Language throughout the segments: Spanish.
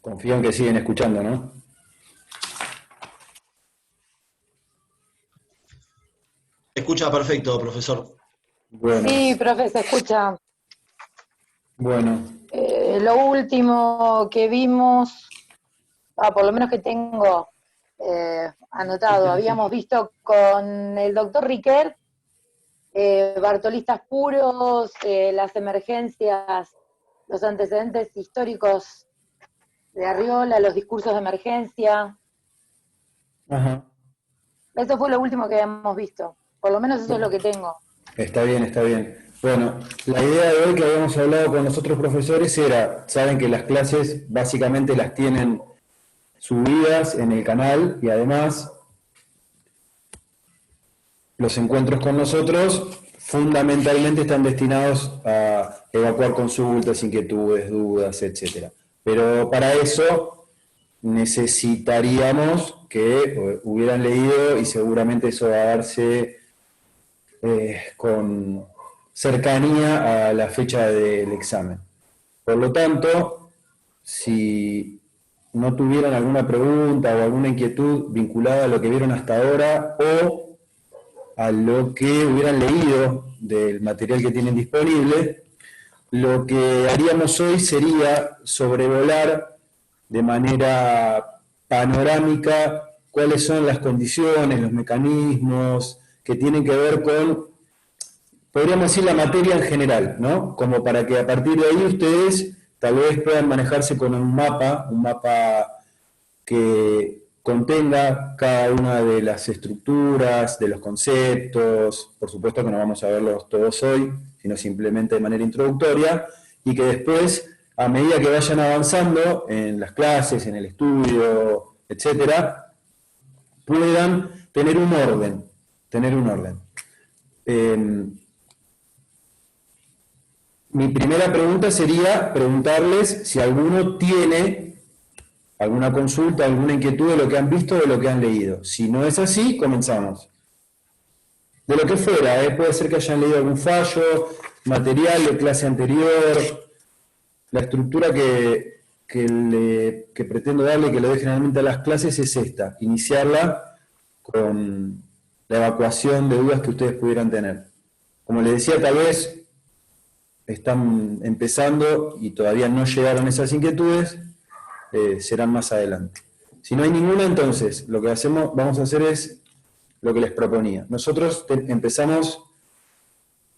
Confío en que siguen escuchando, ¿no? Escucha perfecto, profesor. Bueno, Sí, profe, se escucha. bueno, Lo último que vimos, por lo menos que tengo anotado, habíamos visto con el doctor Riquet, Bartolistas puros, las emergencias, los antecedentes históricos de Arriola, los discursos de emergencia. ajá. Eso fue lo último que habíamos visto. Por lo menos eso es lo que tengo. Está bien, está bien. Bueno, la idea de hoy que habíamos hablado con los otros profesores era, saben que las clases básicamente las tienen subidas en el canal y además los encuentros con nosotros fundamentalmente están destinados a evacuar consultas, inquietudes, dudas, etcétera. Pero para eso necesitaríamos que hubieran leído y seguramente eso va a darse con cercanía a la fecha del examen. Por lo tanto, si no tuvieran alguna pregunta o alguna inquietud vinculada a lo que vieron hasta ahora o a lo que hubieran leído del material que tienen disponible, lo que haríamos hoy sería sobrevolar de manera panorámica cuáles son las condiciones, los mecanismos que tienen que ver con, podríamos decir, la materia en general, ¿no? Como para que a partir de ahí ustedes tal vez puedan manejarse con un mapa que contenga cada una de las estructuras, de los conceptos, por supuesto que no vamos a verlos todos hoy, sino simplemente de manera introductoria, y que después, a medida que vayan avanzando en las clases, en el estudio, etcétera, puedan tener un orden, mi primera pregunta sería preguntarles si alguno tiene alguna consulta, alguna inquietud de lo que han visto o de lo que han leído. Si no es así, comenzamos. De lo que fuera, puede ser que hayan leído algún fallo, material de clase anterior, la estructura que pretendo darle, que le doy generalmente a las clases, es esta, iniciarla con la evacuación de dudas que ustedes pudieran tener. Como les decía, tal vez están empezando y todavía no llegaron esas inquietudes, serán más adelante. Si no hay ninguna, entonces lo que vamos a hacer es lo que les proponía. Nosotros empezamos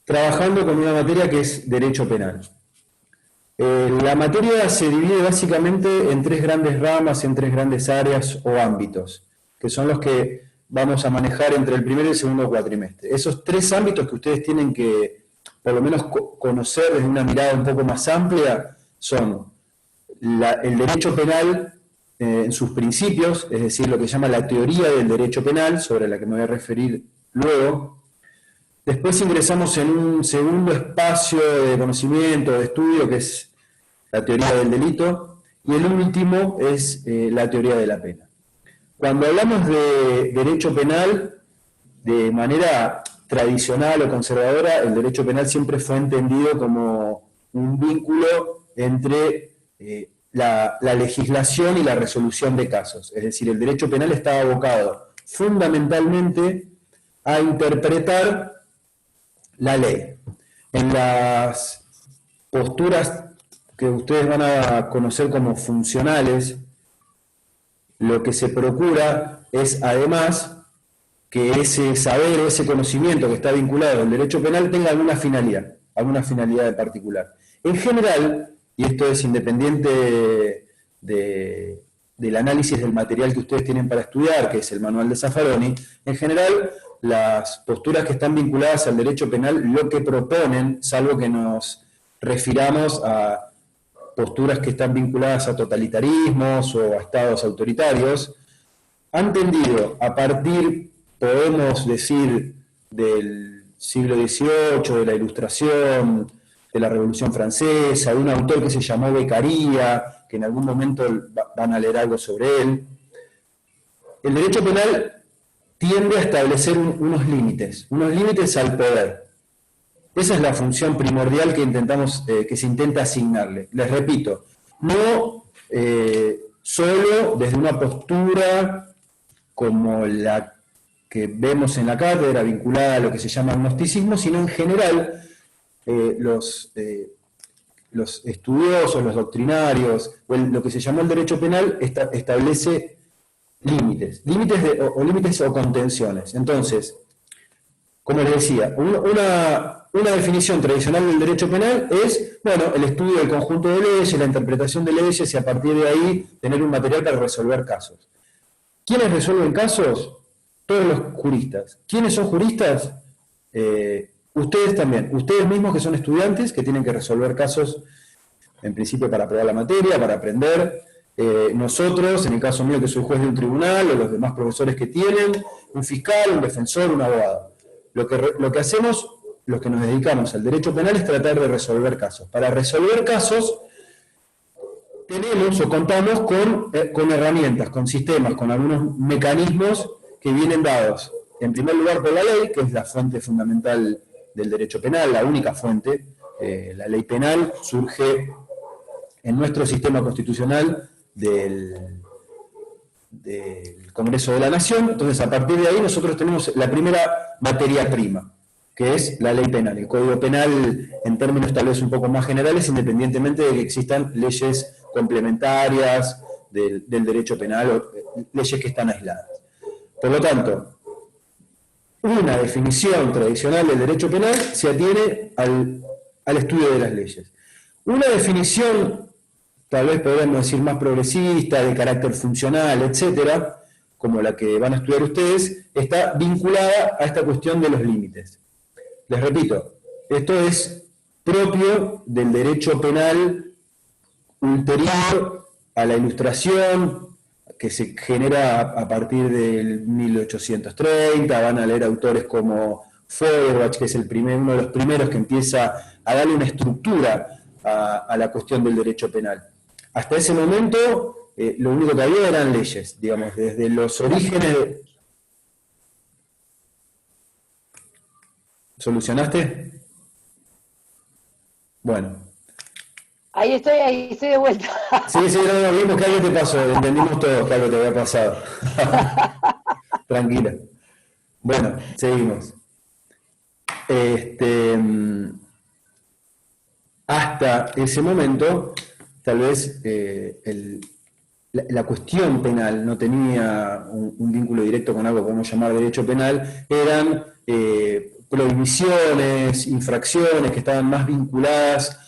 trabajando con una materia que es Derecho Penal. La materia se divide básicamente en tres grandes ramas, en tres grandes áreas o ámbitos, que son los que vamos a manejar entre el primero y el segundo cuatrimestre. Esos tres ámbitos que ustedes tienen que, por lo menos, conocer desde una mirada un poco más amplia, son el derecho penal en sus principios, es decir, lo que se llama la teoría del derecho penal, sobre la que me voy a referir luego. Después ingresamos en un segundo espacio de conocimiento, de estudio, que es la teoría del delito, y el último es la teoría de la pena. Cuando hablamos de derecho penal, de manera tradicional o conservadora, el derecho penal siempre fue entendido como un vínculo entre la legislación y la resolución de casos. Es decir, el derecho penal está abocado fundamentalmente a interpretar la ley. En las posturas que ustedes van a conocer como funcionales, lo que se procura es, además, que ese saber o ese conocimiento que está vinculado al derecho penal tenga alguna finalidad en particular. En general, y esto es independiente del análisis del material que ustedes tienen para estudiar, que es el manual de Zaffaroni, en general, las posturas que están vinculadas al derecho penal lo que proponen, salvo que nos refiramos a posturas que están vinculadas a totalitarismos o a estados autoritarios, han tendido a partir, podemos decir, del siglo XVIII, de la Ilustración, de la Revolución Francesa, de un autor que se llamó Beccaria, que en algún momento van a leer algo sobre él. El derecho penal tiende a establecer unos límites al poder. Esa es la función primordial que se intenta asignarle. Les repito, no solo desde una postura como la que vemos en la cátedra, vinculada a lo que se llama agnosticismo, sino en general los estudiosos, los doctrinarios, o lo que se llamó el derecho penal, establece límites o contenciones. Entonces, como les decía, una definición tradicional del derecho penal es, bueno, el estudio del conjunto de leyes, la interpretación de leyes y a partir de ahí tener un material para resolver casos. ¿Quiénes resuelven casos? Todos los juristas. ¿Quiénes son juristas? Ustedes también. Ustedes mismos que son estudiantes, que tienen que resolver casos, en principio para aprobar la materia, para aprender. Nosotros, en el caso mío que soy juez de un tribunal, o los demás profesores que tienen, un fiscal, un defensor, un abogado. Lo que hacemos, los que nos dedicamos al derecho penal, es tratar de resolver casos. Para resolver casos, tenemos o contamos con herramientas, con sistemas, con algunos mecanismos que vienen dados, en primer lugar por la ley, que es la fuente fundamental del derecho penal, la única fuente. La ley penal surge en nuestro sistema constitucional del Congreso de la Nación. Entonces, a partir de ahí nosotros tenemos la primera materia prima, que es la ley penal. El Código Penal, en términos tal vez un poco más generales, independientemente de que existan leyes complementarias del derecho penal, o leyes que están aisladas. Por lo tanto, una definición tradicional del derecho penal se atiene al estudio de las leyes. Una definición, tal vez podríamos decir más progresista, de carácter funcional, etcétera, como la que van a estudiar ustedes, está vinculada a esta cuestión de los límites. Les repito, esto es propio del derecho penal ulterior a la Ilustración, que se genera a partir del 1830, van a leer autores como Feuerbach, que es uno de los primeros que empieza a darle una estructura a la cuestión del derecho penal. Hasta ese momento, lo único que había eran leyes, digamos, desde los orígenes. ¿Solucionaste? Bueno. Ahí estoy de vuelta. Sí, no, vimos que algo te pasó, entendimos todo que algo te había pasado. Tranquila. Bueno, seguimos. Hasta ese momento, tal vez la cuestión penal no tenía un vínculo directo con algo que podemos llamar derecho penal, eran prohibiciones, infracciones que estaban más vinculadas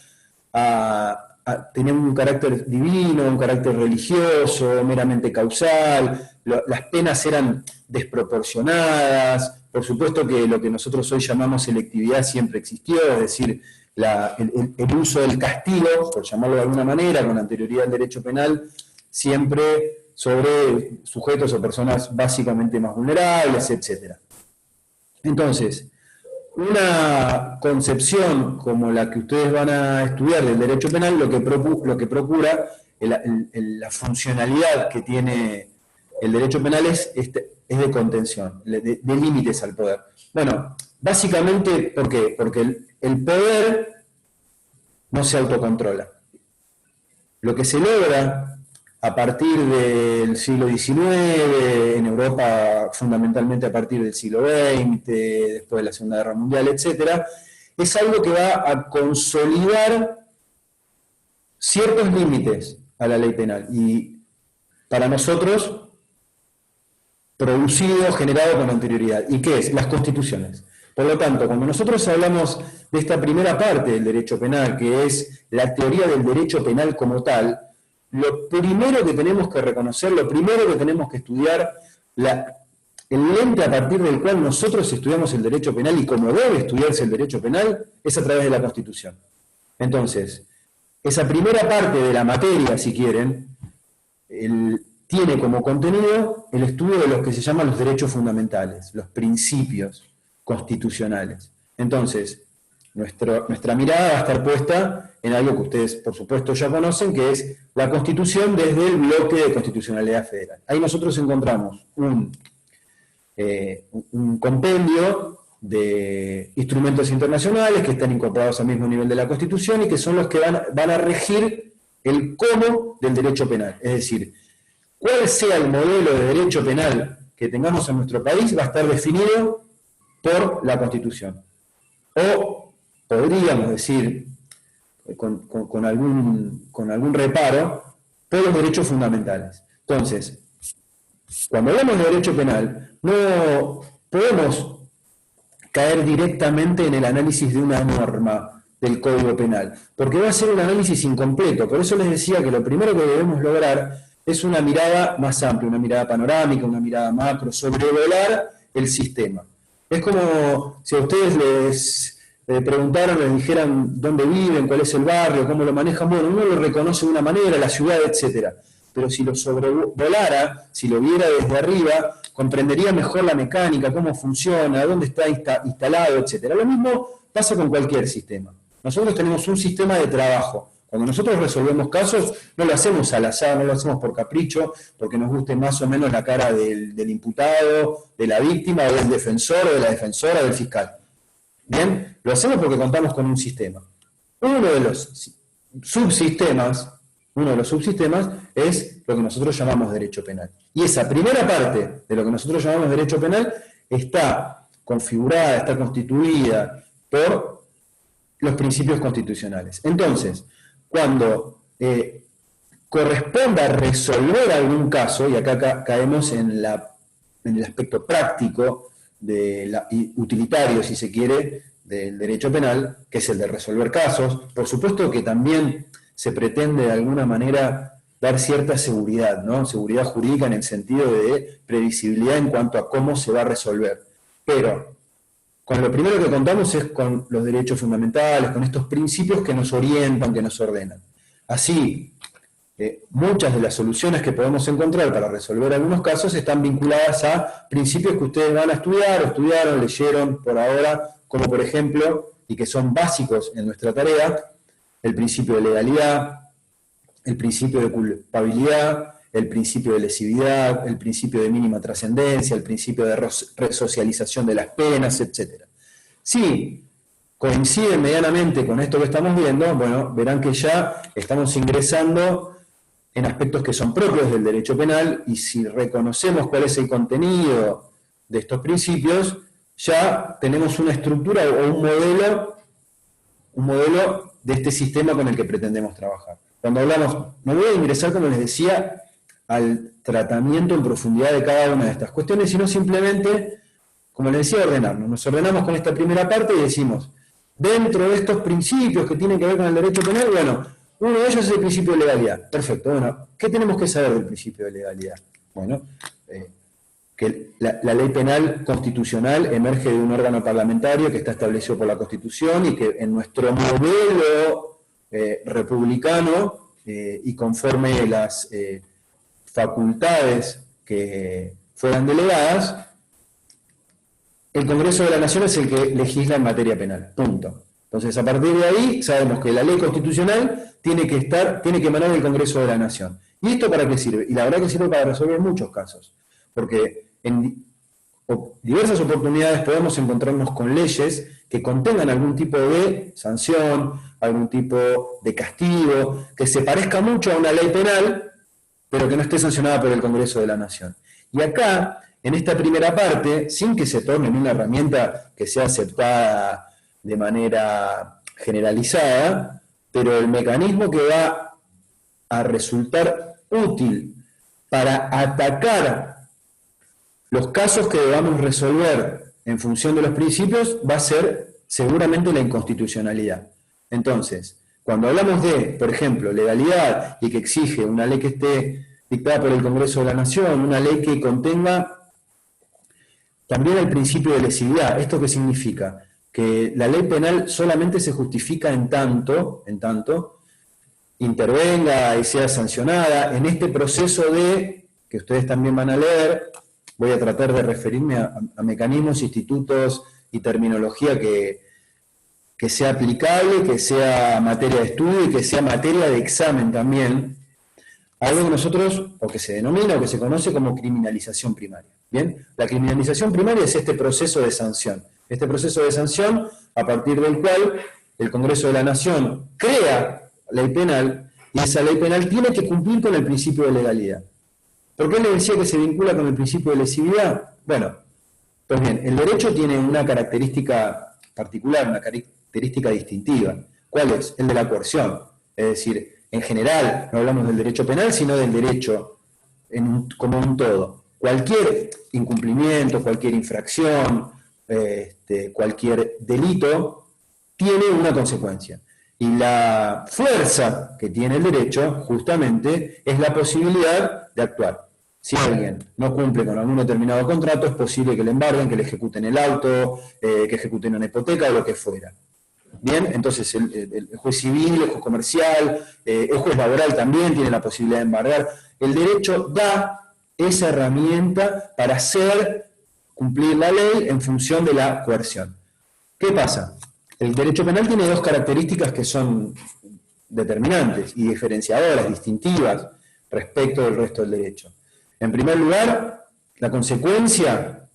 tenían un carácter divino, un carácter religioso, meramente causal, las penas eran desproporcionadas, por supuesto que lo que nosotros hoy llamamos selectividad siempre existió, es decir, el uso del castigo, por llamarlo de alguna manera, con anterioridad al derecho penal, siempre sobre sujetos o personas básicamente más vulnerables, etc. Entonces, una concepción como la que ustedes van a estudiar del derecho penal, lo que procura, la funcionalidad que tiene el derecho penal es de contención, de límites al poder. Bueno, básicamente, ¿por qué? Porque el poder no se autocontrola. Lo que se logra a partir del siglo XIX, en Europa fundamentalmente a partir del siglo XX, después de la Segunda Guerra Mundial, etc., es algo que va a consolidar ciertos límites a la ley penal. Y para nosotros, producido, generado con anterioridad. ¿Y qué es? Las constituciones. Por lo tanto, cuando nosotros hablamos de esta primera parte del derecho penal, que es la teoría del derecho penal como tal, lo primero que tenemos que reconocer, lo primero que tenemos que estudiar, el lente a partir del cual nosotros estudiamos el derecho penal y cómo debe estudiarse el derecho penal, es a través de la Constitución. Entonces, esa primera parte de la materia, si quieren, tiene como contenido el estudio de los que se llaman los derechos fundamentales, los principios constitucionales. Entonces, nuestra mirada va a estar puesta en algo que ustedes, por supuesto, ya conocen, que es la Constitución desde el bloque de constitucionalidad federal. Ahí nosotros encontramos un compendio de instrumentos internacionales que están incorporados al mismo nivel de la Constitución y que son los que van a regir el cómo del derecho penal. Es decir, cuál sea el modelo de derecho penal que tengamos en nuestro país va a estar definido por la Constitución. O podríamos decir, con algún reparo, por los derechos fundamentales. Entonces, cuando hablamos de derecho penal, no podemos caer directamente en el análisis de una norma del Código Penal, porque va a ser un análisis incompleto. Por eso les decía que lo primero que debemos lograr es una mirada más amplia, una mirada panorámica, una mirada macro, sobrevolar el sistema. Es como si a ustedes les preguntaran, les dijeran dónde viven, cuál es el barrio, cómo lo manejan. Bueno, uno lo reconoce de una manera, la ciudad, etc. Pero si lo sobrevolara, si lo viera desde arriba, comprendería mejor la mecánica, cómo funciona, dónde está instalado, etc. Lo mismo pasa con cualquier sistema. Nosotros tenemos un sistema de trabajo. Cuando nosotros resolvemos casos, no lo hacemos al azar, no lo hacemos por capricho, porque nos guste más o menos la cara del imputado, de la víctima, o del defensor, o de la defensora, o del fiscal. Bien, lo hacemos porque contamos con un sistema. Uno de los subsistemas es lo que nosotros llamamos derecho penal. Y esa primera parte de lo que nosotros llamamos derecho penal está configurada, está constituida por los principios constitucionales. Entonces, cuando corresponda resolver algún caso, y acá caemos en el aspecto práctico, utilitario, si se quiere, del derecho penal, que es el de resolver casos. Por supuesto que también se pretende de alguna manera dar cierta seguridad, ¿no? Seguridad jurídica en el sentido de previsibilidad en cuanto a cómo se va a resolver. Pero con lo primero que contamos es con los derechos fundamentales, con estos principios que nos orientan, que nos ordenan. Así, muchas de las soluciones que podemos encontrar para resolver algunos casos están vinculadas a principios que ustedes van a estudiar, o estudiaron, leyeron por ahora, como por ejemplo, y que son básicos en nuestra tarea, el principio de legalidad, el principio de culpabilidad, el principio de lesividad, el principio de mínima trascendencia, el principio de resocialización de las penas, etc. Si coinciden medianamente con esto que estamos viendo, bueno, verán que ya estamos ingresando en aspectos que son propios del derecho penal, y si reconocemos cuál es el contenido de estos principios, ya tenemos una estructura o un modelo de este sistema con el que pretendemos trabajar. Cuando hablamos, no voy a ingresar, como les decía, al tratamiento en profundidad de cada una de estas cuestiones, sino simplemente, como les decía, ordenarnos. Nos ordenamos con esta primera parte y decimos, dentro de estos principios que tienen que ver con el derecho penal, bueno, uno de ellos es el principio de legalidad. Perfecto, bueno, ¿qué tenemos que saber del principio de legalidad? Bueno, que la ley penal constitucional emerge de un órgano parlamentario que está establecido por la Constitución y que en nuestro modelo republicano y conforme las facultades que fueran delegadas, el Congreso de la Nación es el que legisla en materia penal. Punto. Entonces, a partir de ahí, sabemos que la ley constitucional tiene que emanar del Congreso de la Nación. ¿Y esto para qué sirve? Y la verdad que sirve para resolver muchos casos. Porque en diversas oportunidades podemos encontrarnos con leyes que contengan algún tipo de sanción, algún tipo de castigo, que se parezca mucho a una ley penal, pero que no esté sancionada por el Congreso de la Nación. Y acá, en esta primera parte, sin que se torne en una herramienta que sea aceptada de manera generalizada, pero el mecanismo que va a resultar útil para atacar los casos que debamos resolver en función de los principios va a ser seguramente la inconstitucionalidad. Entonces, cuando hablamos de, por ejemplo, legalidad y que exige una ley que esté dictada por el Congreso de la Nación, una ley que contenga también el principio de lesividad, ¿esto qué significa? Que la ley penal solamente se justifica en tanto intervenga y sea sancionada en este proceso que ustedes también van a leer. Voy a tratar de referirme a mecanismos, institutos y terminología que sea aplicable, que sea materia de estudio y que sea materia de examen también. Algo que nosotros, o que se denomina o que se conoce como criminalización primaria. ¿Bien? La criminalización primaria es este proceso de sanción. Este proceso de sanción a partir del cual el Congreso de la Nación crea ley penal y esa ley penal tiene que cumplir con el principio de legalidad. ¿Por qué le decía que se vincula con el principio de lesividad? Bueno, pues bien, el derecho tiene una característica particular, una característica distintiva. ¿Cuál es? El de la coerción. Es decir, en general, no hablamos del derecho penal, sino del derecho como un todo. Cualquier incumplimiento, cualquier infracción, cualquier delito, tiene una consecuencia. Y la fuerza que tiene el derecho, justamente, es la posibilidad de actuar. Si alguien no cumple con algún determinado contrato, es posible que le embarguen, que le ejecuten el auto, que ejecuten una hipoteca o lo que fuera. Bien, entonces el juez civil, el juez comercial, el juez laboral también tiene la posibilidad de embargar. El derecho da esa herramienta para hacer cumplir la ley en función de la coerción. ¿Qué pasa? El derecho penal tiene dos características que son determinantes y diferenciadoras, distintivas respecto del resto del derecho. En primer lugar, la consecuencia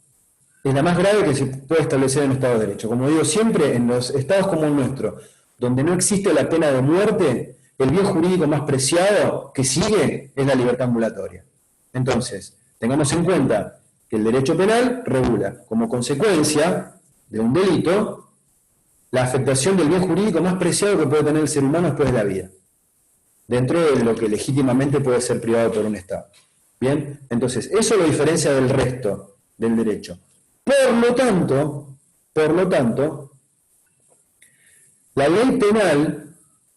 es la más grave que se puede establecer en un Estado de Derecho. Como digo siempre, en los estados como el nuestro, donde no existe la pena de muerte, el bien jurídico más preciado que sigue es la libertad ambulatoria. Entonces, tengamos en cuenta que el derecho penal regula como consecuencia de un delito la afectación del bien jurídico más preciado que puede tener el ser humano después de la vida, dentro de lo que legítimamente puede ser privado por un Estado. Bien, entonces, eso lo diferencia del resto del derecho. Por lo tanto, la ley penal,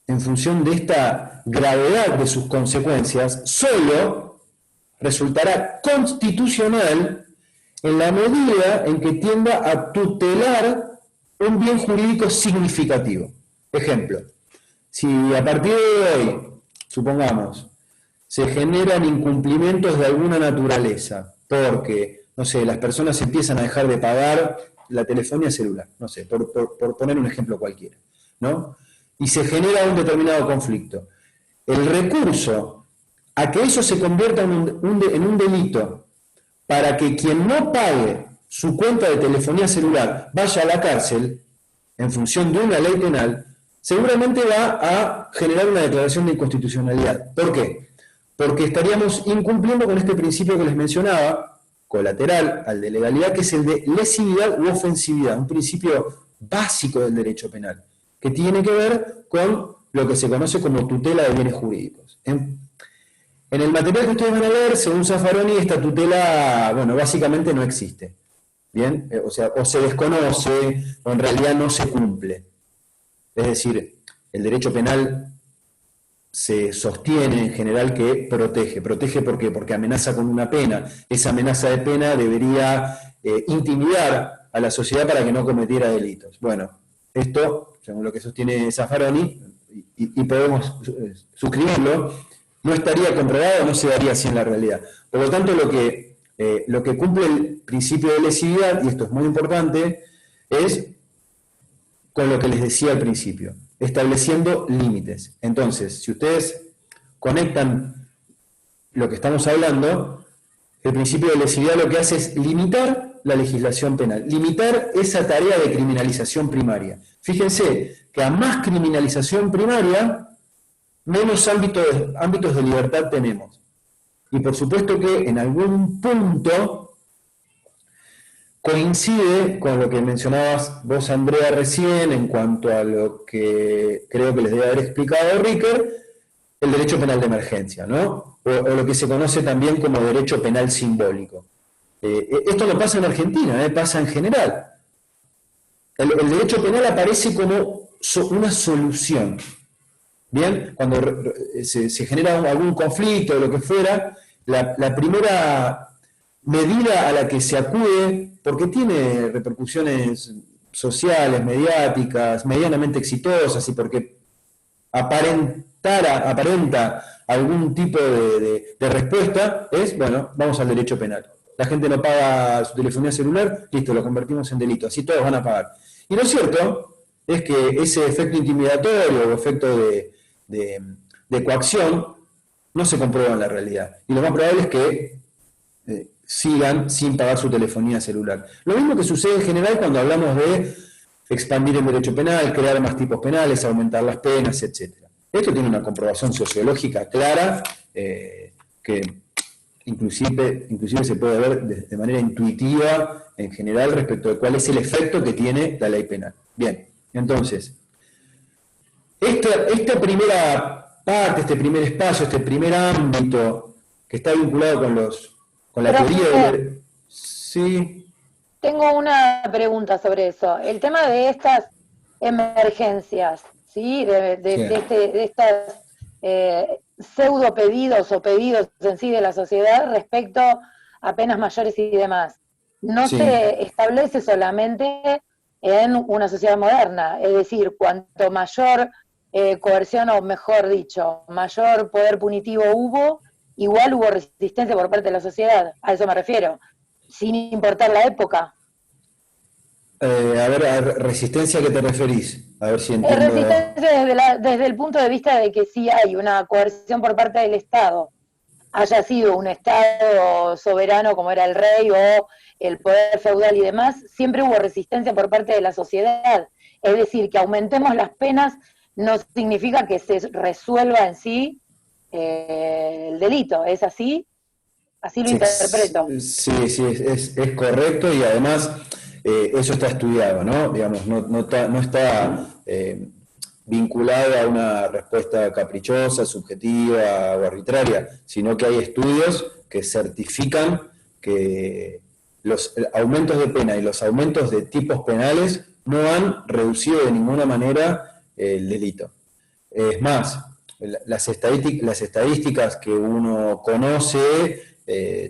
en función de esta gravedad de sus consecuencias, solo resultará constitucional en la medida en que tienda a tutelar un bien jurídico significativo. Ejemplo, si a partir de hoy, supongamos, se generan incumplimientos de alguna naturaleza, porque, no sé, las personas empiezan a dejar de pagar la telefonía celular, no sé, por poner un ejemplo cualquiera, ¿no? Y se genera un determinado conflicto. El recurso a que eso se convierta en un delito, para que quien no pague su cuenta de telefonía celular vaya a la cárcel, en función de una ley penal, seguramente va a generar una declaración de inconstitucionalidad. ¿Por qué? Porque estaríamos incumpliendo con este principio que les mencionaba, colateral al de legalidad, que es el de lesividad u ofensividad, un principio básico del derecho penal, que tiene que ver con lo que se conoce como tutela de bienes jurídicos. En el material que ustedes van a leer, según Zaffaroni, esta tutela, bueno, básicamente no existe. ¿Bien? O sea, o se desconoce, o en realidad no se cumple. Es decir, el derecho penal se sostiene en general que protege. ¿Protege por qué? Porque amenaza con una pena. Esa amenaza de pena debería intimidar a la sociedad para que no cometiera delitos. Bueno, esto, según lo que sostiene Zaffaroni, y podemos suscribirlo, no estaría comprobado, no se daría así en la realidad. Por lo tanto, lo que cumple el principio de lesividad, y esto es muy importante, es con lo que les decía al principio, estableciendo límites. Entonces, si ustedes conectan lo que estamos hablando, el principio de lesividad lo que hace es limitar la legislación penal, limitar esa tarea de criminalización primaria. Fíjense que a más criminalización primaria, menos ámbitos de libertad tenemos. Y por supuesto que en algún punto coincide con lo que mencionabas vos, Andrea, recién, en cuanto a lo que creo que les debe haber explicado Ricker, el derecho penal de emergencia, ¿no? O lo que se conoce también como derecho penal simbólico. Esto no pasa en Argentina, pasa en general. El derecho penal aparece como una solución. Bien, cuando se genera algún conflicto o lo que fuera, la primera medida a la que se acude, porque tiene repercusiones sociales, mediáticas, medianamente exitosas, y porque aparenta algún tipo de respuesta, es, bueno, vamos al derecho penal. La gente no paga su telefonía celular, listo, lo convertimos en delito, así todos van a pagar. Y lo cierto es que ese efecto intimidatorio o efecto de coacción no se comprueba en la realidad. Y lo más probable es que sigan sin pagar su telefonía celular. Lo mismo que sucede en general cuando hablamos de expandir el derecho penal, crear más tipos penales, aumentar las penas, etc. Esto tiene una comprobación sociológica clara, que inclusive se puede ver de manera intuitiva en general respecto de cuál es el efecto que tiene la ley penal. Bien, entonces, esta primera parte, este primer espacio, este primer ámbito que está vinculado con la teoría de... Sí. Tengo una pregunta sobre eso. El tema de estas emergencias, ¿sí? De estas pseudo pedidos o pedidos en sí de la sociedad respecto a penas mayores y demás. No Sí. se establece solamente en una sociedad moderna, es decir, cuanto mayor coerción, o mejor dicho, mayor poder punitivo hubo, igual hubo resistencia por parte de la sociedad, a eso me refiero, sin importar la época. A ver, ¿a resistencia a qué te referís? A ver si entiendo. Resistencia desde el punto de vista de que sí hay una coerción por parte del Estado, haya sido un Estado soberano como era el rey o el poder feudal y demás, siempre hubo resistencia por parte de la sociedad. Es decir, que aumentemos las penas no significa que se resuelva en sí el delito. ¿Es así? Así lo interpreto. Sí, es correcto, y además eso está estudiado, ¿no? Digamos, no está vinculado a una respuesta caprichosa, subjetiva o arbitraria, sino que hay estudios que certifican que los aumentos de pena y los aumentos de tipos penales no han reducido de ninguna manera el delito. Es más, las estadísticas que uno conoce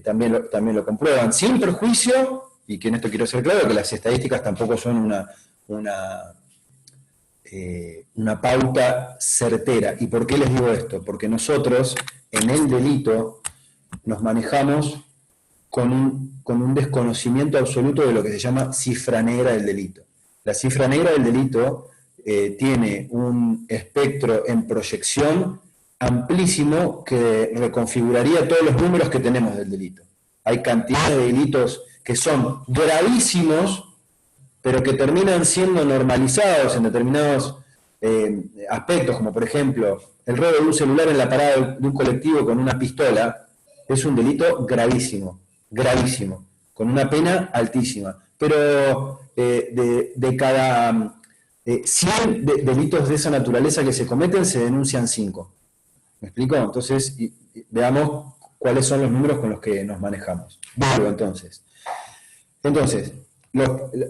también lo comprueban, sin perjuicio, y que en esto quiero ser claro, que las estadísticas tampoco son una pauta certera. ¿Y por qué les digo esto? Porque nosotros en el delito nos manejamos con un desconocimiento absoluto de lo que se llama cifra negra del delito. La cifra negra del delito tiene un espectro en proyección amplísimo que reconfiguraría todos los números que tenemos del delito. Hay cantidad de delitos que son gravísimos, pero que terminan siendo normalizados en determinados aspectos, como por ejemplo, el robo de un celular en la parada de un colectivo con una pistola, es un delito gravísimo, con una pena altísima. Pero de cada 100 delitos de esa naturaleza que se cometen, se denuncian 5. ¿Me explico? Entonces, veamos cuáles son los números con los que nos manejamos. Vuelvo entonces.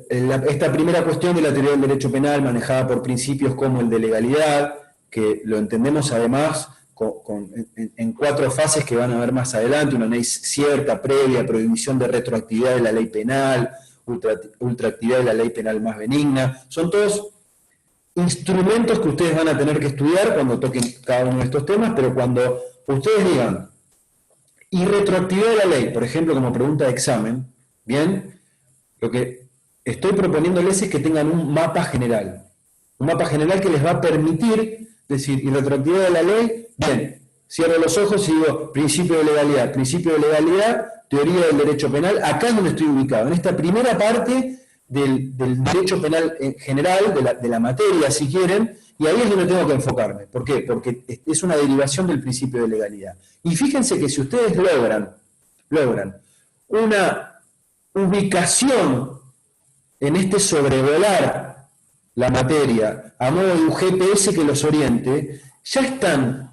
Esta primera cuestión de la teoría del derecho penal, manejada por principios como el de legalidad, que lo entendemos además en 4 fases que van a ver más adelante: una ley cierta, previa, prohibición de retroactividad de la ley penal, ultraactividad de la ley penal más benigna. Son todos instrumentos que ustedes van a tener que estudiar cuando toquen cada uno de estos temas, pero cuando ustedes digan y retroactividad de la ley, por ejemplo, como pregunta de examen, bien, lo que estoy proponiéndoles es que tengan un mapa general que les va a permitir decir, y retroactividad de la ley, bien, cierro los ojos y digo principio de legalidad, teoría del derecho penal, acá es donde estoy ubicado, en esta primera parte del derecho penal en general, de la materia, si quieren, y ahí es donde tengo que enfocarme. ¿Por qué? Porque es una derivación del principio de legalidad. Y fíjense que si ustedes logran una ubicación en este sobrevolar la materia a modo de un GPS que los oriente, ya están,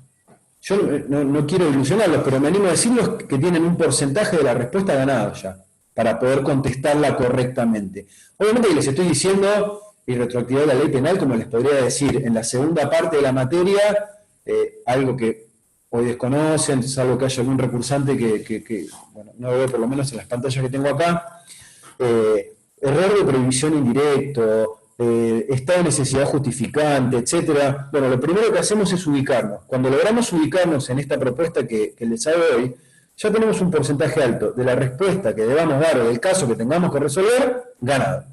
yo no quiero ilusionarlos, pero me animo a decirlos que tienen un porcentaje de la respuesta ganado ya, para poder contestarla correctamente. Obviamente que les estoy diciendo y retroactividad de la ley penal, como les podría decir en la segunda parte de la materia, algo que hoy desconocen, salvo que haya algún recursante que bueno, no lo veo por lo menos en las pantallas que tengo acá, error de prohibición indirecto, estado de necesidad justificante, etcétera. Bueno, lo primero que hacemos es ubicarnos. Cuando logramos ubicarnos en esta propuesta que les hago hoy, ya tenemos un porcentaje alto de la respuesta que debamos dar o del caso que tengamos que resolver, ganado.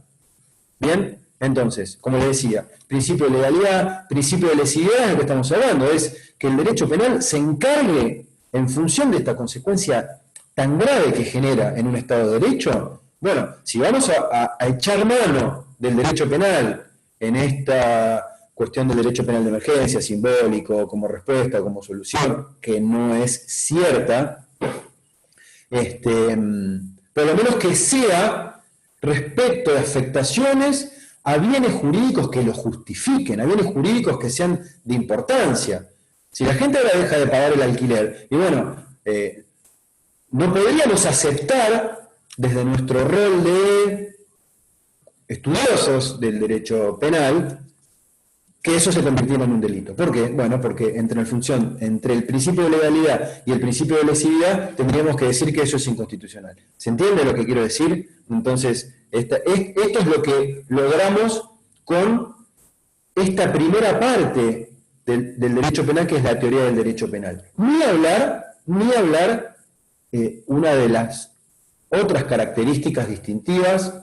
¿Bien? Entonces, como les decía, principio de legalidad, principio de lesividad es lo que estamos hablando, es que el derecho penal se encargue, en función de esta consecuencia tan grave que genera en un Estado de Derecho. Bueno, si vamos a echar mano del derecho penal en esta cuestión del derecho penal de emergencia, simbólico, como respuesta, como solución, que no es cierta, por lo menos que sea respecto de afectaciones a bienes jurídicos que lo justifiquen, a bienes jurídicos que sean de importancia. Si la gente ahora deja de pagar el alquiler, y bueno, no podríamos aceptar desde nuestro rol de estudiosos del derecho penal que eso se convirtiera en un delito. ¿Por qué? Bueno, porque entre el principio de legalidad y el principio de lesividad tendríamos que decir que eso es inconstitucional. ¿Se entiende lo que quiero decir? Entonces, esto es lo que logramos con esta primera parte del derecho penal, que es la teoría del derecho penal. Ni hablar una de las otras características distintivas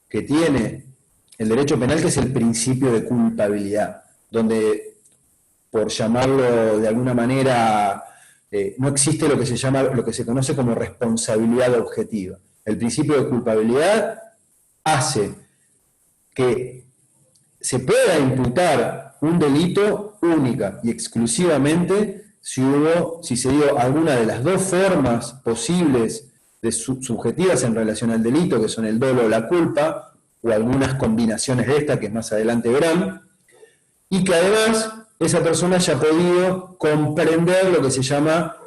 que tiene el derecho penal, que es el principio de culpabilidad, donde, por llamarlo de alguna manera, no existe lo que se conoce como responsabilidad objetiva. El principio de culpabilidad hace que se pueda imputar un delito única y exclusivamente si se dio alguna de las dos formas posibles subjetivas en relación al delito, que son el dolo o la culpa, o algunas combinaciones de esta que más adelante verán, y que además esa persona haya podido comprender lo que se llama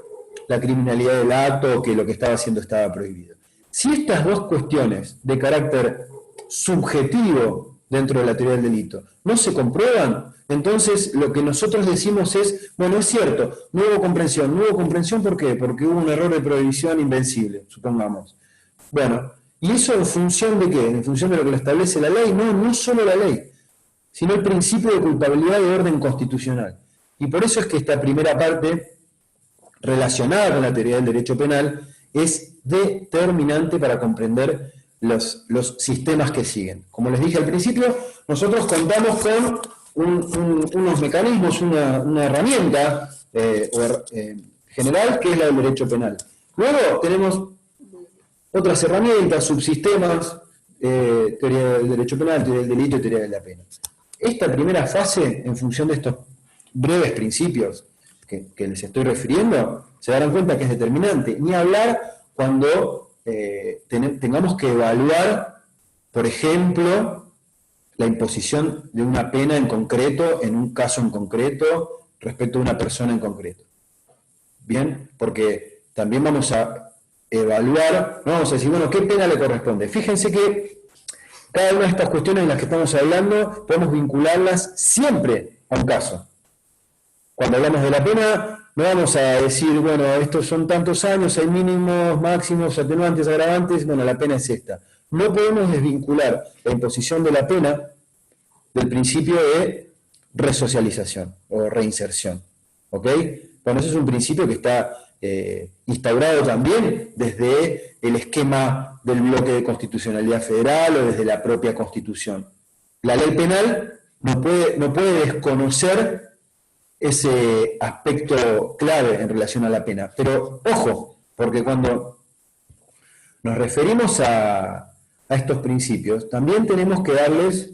la criminalidad del acto, o que lo que estaba haciendo estaba prohibido. Si estas dos cuestiones de carácter subjetivo dentro de la teoría del delito no se comprueban, entonces lo que nosotros decimos es, bueno, es cierto, no hubo comprensión, ¿por qué? Porque hubo un error de prohibición invencible, supongamos. Bueno, ¿y eso en función de qué? En función de lo que lo establece la ley. No solo la ley, sino el principio de culpabilidad de orden constitucional. Y por eso es que esta primera parte, relacionada con la teoría del derecho penal, es determinante para comprender los sistemas que siguen. Como les dije al principio, nosotros contamos con unos mecanismos, una herramienta general, que es la del derecho penal. Luego tenemos otras herramientas, subsistemas, teoría del derecho penal, teoría del delito y teoría de la pena. Esta primera fase, en función de estos breves principios que les estoy refiriendo, se darán cuenta que es determinante. Ni hablar cuando tengamos que evaluar, por ejemplo, la imposición de una pena en concreto, en un caso en concreto, respecto a una persona en concreto. Bien, porque también vamos a evaluar, no vamos a decir, bueno, ¿qué pena le corresponde? Fíjense que cada una de estas cuestiones en las que estamos hablando podemos vincularlas siempre a un caso. Cuando hablamos de la pena, no vamos a decir, bueno, estos son tantos años, hay mínimos, máximos, atenuantes, agravantes, bueno, la pena es esta. No podemos desvincular la imposición de la pena del principio de resocialización o reinserción. ¿Ok? Bueno, eso es un principio que está instaurado también desde el esquema del bloque de constitucionalidad federal o desde la propia Constitución. La ley penal no puede desconocer ese aspecto clave en relación a la pena. Pero ojo, porque cuando nos referimos a estos principios, también tenemos que darles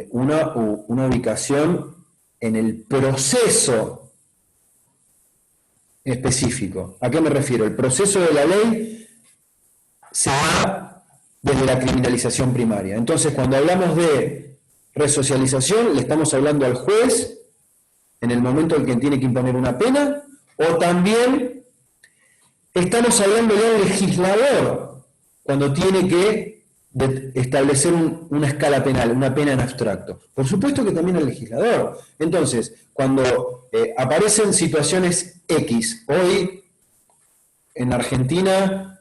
una ubicación en el proceso específico. ¿A qué me refiero? El proceso de la ley se da desde la criminalización primaria. Entonces, cuando hablamos de resocialización, le estamos hablando al juez en el momento en que tiene que imponer una pena, o también estamos hablando ya del legislador cuando tiene que establecer una escala penal, una pena en abstracto. Por supuesto que también el legislador. Entonces, cuando aparecen situaciones X, hoy en Argentina,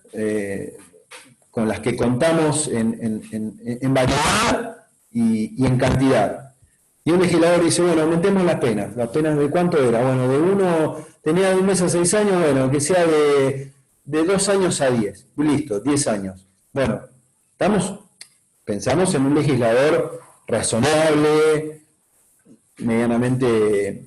con las que contamos en variedad y en cantidad, y un legislador dice, bueno, aumentemos las penas de cuánto era, bueno, tenía de 1 mes a 6 años, bueno, que sea de 2 años a 10, listo, 10 años. Bueno, pensamos en un legislador razonable, medianamente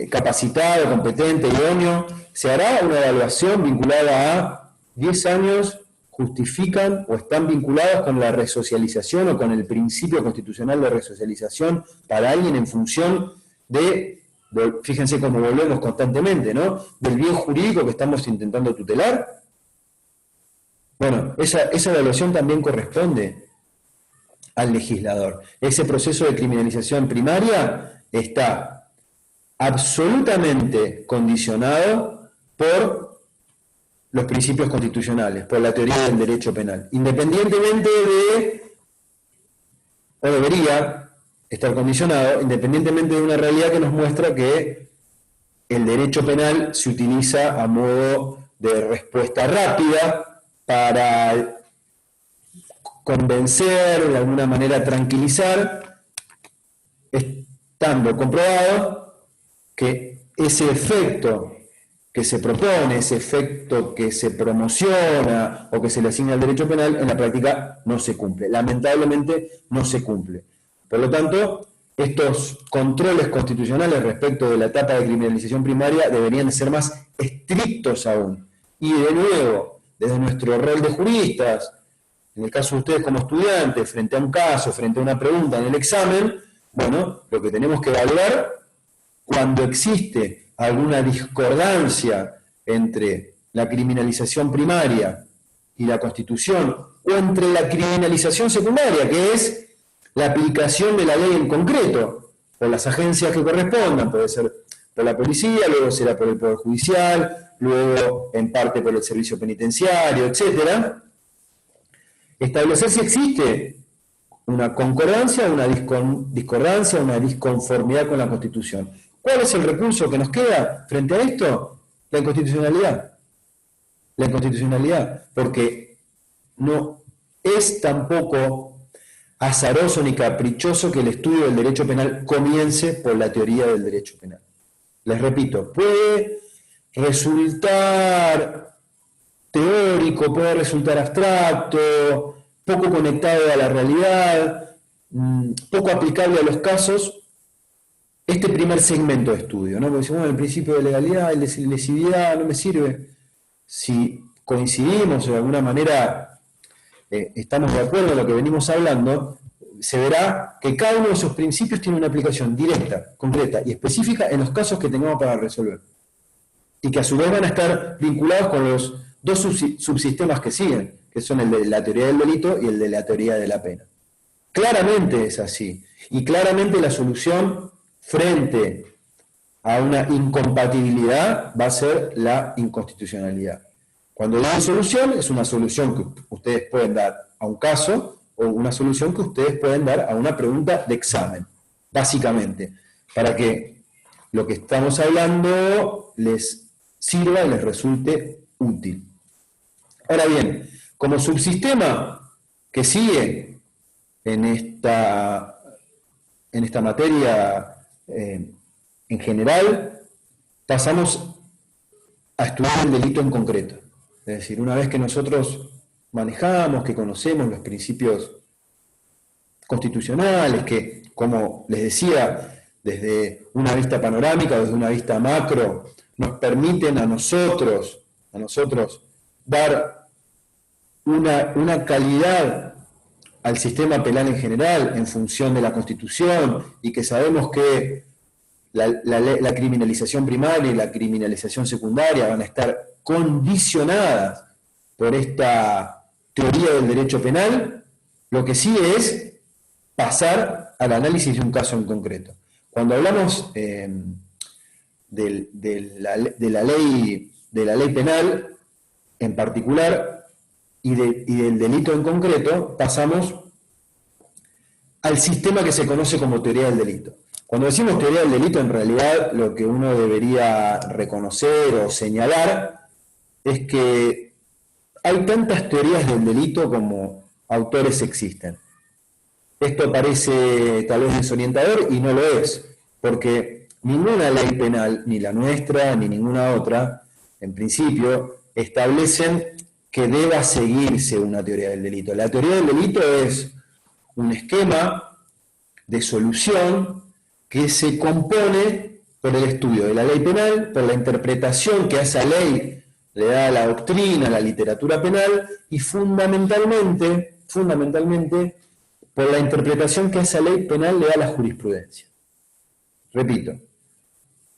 capacitado, competente, idóneo. Se hará una evaluación vinculada a 10 años justifican o están vinculados con la resocialización o con el principio constitucional de resocialización para alguien en función de, fíjense cómo volvemos constantemente, ¿no?, del bien jurídico que estamos intentando tutelar. Bueno, esa evaluación también corresponde al legislador. Ese proceso de criminalización primaria está absolutamente condicionado por los principios constitucionales, por la teoría del derecho penal, independientemente de, o debería estar condicionado, independientemente de una realidad que nos muestra que el derecho penal se utiliza a modo de respuesta rápida para convencer, de alguna manera tranquilizar, estando comprobado que ese efecto que se propone, ese efecto que se promociona o que se le asigna al derecho penal, en la práctica no se cumple. Lamentablemente no se cumple. Por lo tanto, estos controles constitucionales respecto de la etapa de criminalización primaria deberían ser más estrictos aún. Y de nuevo, desde nuestro rol de juristas, en el caso de ustedes como estudiantes, frente a un caso, frente a una pregunta en el examen, bueno, lo que tenemos que evaluar cuando existe alguna discordancia entre la criminalización primaria y la Constitución, o entre la criminalización secundaria, que es la aplicación de la ley en concreto, por las agencias que correspondan, puede ser por la policía, luego será por el Poder Judicial, luego en parte por el servicio penitenciario, etcétera. Establecer si existe una concordancia, una discordancia, una disconformidad con la Constitución. ¿Cuál es el recurso que nos queda frente a esto? La inconstitucionalidad. La inconstitucionalidad, porque no es tampoco azaroso ni caprichoso que el estudio del derecho penal comience por la teoría del derecho penal. Les repito, puede resultar teórico, puede resultar abstracto, poco conectado a la realidad, poco aplicable a los casos, este primer segmento de estudio, ¿no? Porque bueno, el principio de legalidad, el de lesividad no me sirve. Si coincidimos o de alguna manera estamos de acuerdo en lo que venimos hablando, se verá que cada uno de esos principios tiene una aplicación directa, concreta y específica en los casos que tengamos para resolver. Y que a su vez van a estar vinculados con los dos subsistemas que siguen, que son el de la teoría del delito y el de la teoría de la pena. Claramente es así. Y claramente la solución frente a una incompatibilidad va a ser la inconstitucionalidad. Cuando digo solución, es una solución que ustedes pueden dar a un caso o una solución que ustedes pueden dar a una pregunta de examen, básicamente, para que lo que estamos hablando les sirva y les resulte útil. Ahora bien, como subsistema que sigue en esta materia en general, pasamos a estudiar el delito en concreto. Es decir, una vez que nosotros manejamos, que conocemos los principios constitucionales, que, como les decía, desde una vista panorámica, desde una vista macro, nos permiten a nosotros dar una calidad al sistema penal en general en función de la Constitución, y que sabemos que la criminalización primaria y la criminalización secundaria van a estar condicionadas por esta teoría del derecho penal, lo que sí es pasar al análisis de un caso en concreto. Cuando hablamos de la ley penal en particular y del delito en concreto, pasamos al sistema que se conoce como teoría del delito. Cuando decimos teoría del delito, en realidad lo que uno debería reconocer o señalar es que hay tantas teorías del delito como autores existen. Esto parece tal vez desorientador y no lo es, porque ninguna ley penal, ni la nuestra, ni ninguna otra, en principio, establecen que deba seguirse una teoría del delito. La teoría del delito es un esquema de solución que se compone por el estudio de la ley penal, por la interpretación que a esa ley le da la doctrina, la literatura penal, y fundamentalmente, por la interpretación que esa ley penal le da a la jurisprudencia. Repito,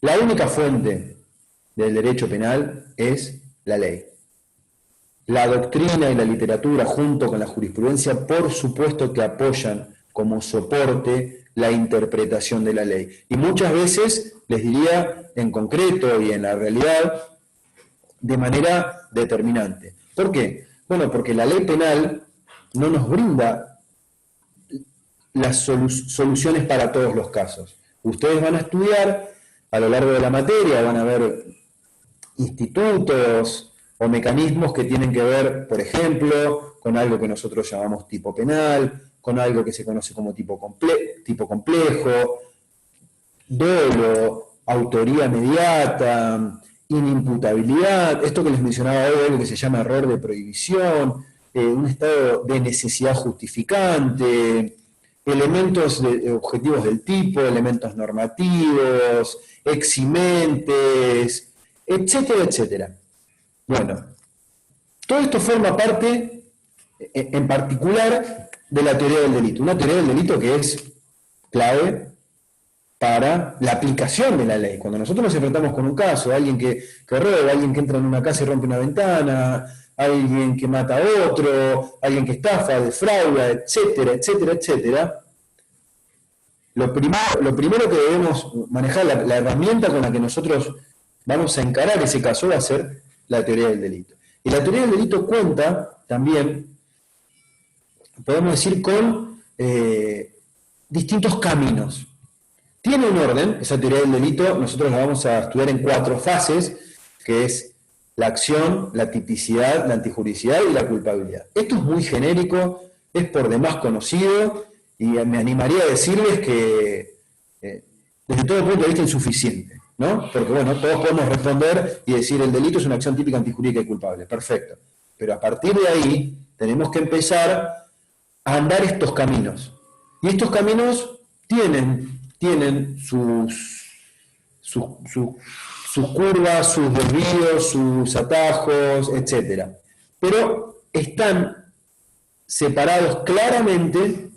la única fuente del derecho penal es la ley. La doctrina y la literatura, junto con la jurisprudencia, por supuesto que apoyan como soporte la interpretación de la ley. Y muchas veces, les diría en concreto y en la realidad, de manera determinante. ¿Por qué? Bueno, porque la ley penal no nos brinda las soluciones para todos los casos. Ustedes van a estudiar a lo largo de la materia, van a ver institutos o mecanismos que tienen que ver, por ejemplo, con algo que nosotros llamamos tipo penal, con algo que se conoce como tipo complejo, dolo, autoría inmediata, inimputabilidad, esto que les mencionaba hoy, algo que se llama error de prohibición, un estado de necesidad justificante, elementos objetivos del tipo, elementos normativos, eximentes, etcétera, etcétera. Bueno, todo esto forma parte, en particular, de la teoría del delito. Una teoría del delito que es clave para la aplicación de la ley. Cuando nosotros nos enfrentamos con un caso, alguien que roba, alguien que entra en una casa y rompe una ventana, alguien que mata a otro, alguien que estafa, defrauda, etcétera, etcétera, etcétera, lo primero que debemos manejar, la herramienta con la que nosotros vamos a encarar ese caso va a ser la teoría del delito. Y la teoría del delito cuenta también, podemos decir, con distintos caminos. Tiene un orden, esa teoría del delito, nosotros la vamos a estudiar en 4 fases, que es la acción, la tipicidad, la antijuricidad y la culpabilidad. Esto es muy genérico, es por demás conocido, y me animaría a decirles que desde todo punto de vista insuficiente, ¿no? Porque bueno, todos podemos responder y decir el delito es una acción típica, antijurídica y culpable, perfecto. Pero a partir de ahí tenemos que empezar a andar estos caminos. Y estos caminos tienen sus curvas, sus desvíos, sus atajos, etc. Pero están separados claramente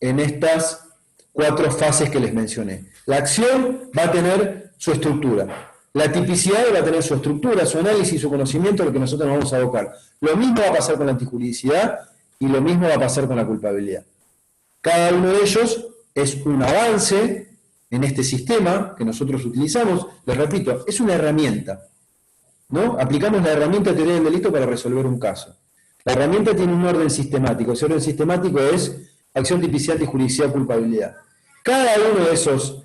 en estas 4 fases que les mencioné. La acción va a tener su estructura. La tipicidad va a tener su estructura, su análisis, su conocimiento, lo que nosotros nos vamos a abocar. Lo mismo va a pasar con la antijuridicidad y lo mismo va a pasar con la culpabilidad. Cada uno de ellos es un avance en este sistema que nosotros utilizamos. Les repito, es una herramienta, ¿no? Aplicamos la herramienta de teoría del delito para resolver un caso. La herramienta tiene un orden sistemático. Ese orden sistemático es acción, tipicidad, antijuridicidad, culpabilidad. Cada uno de esos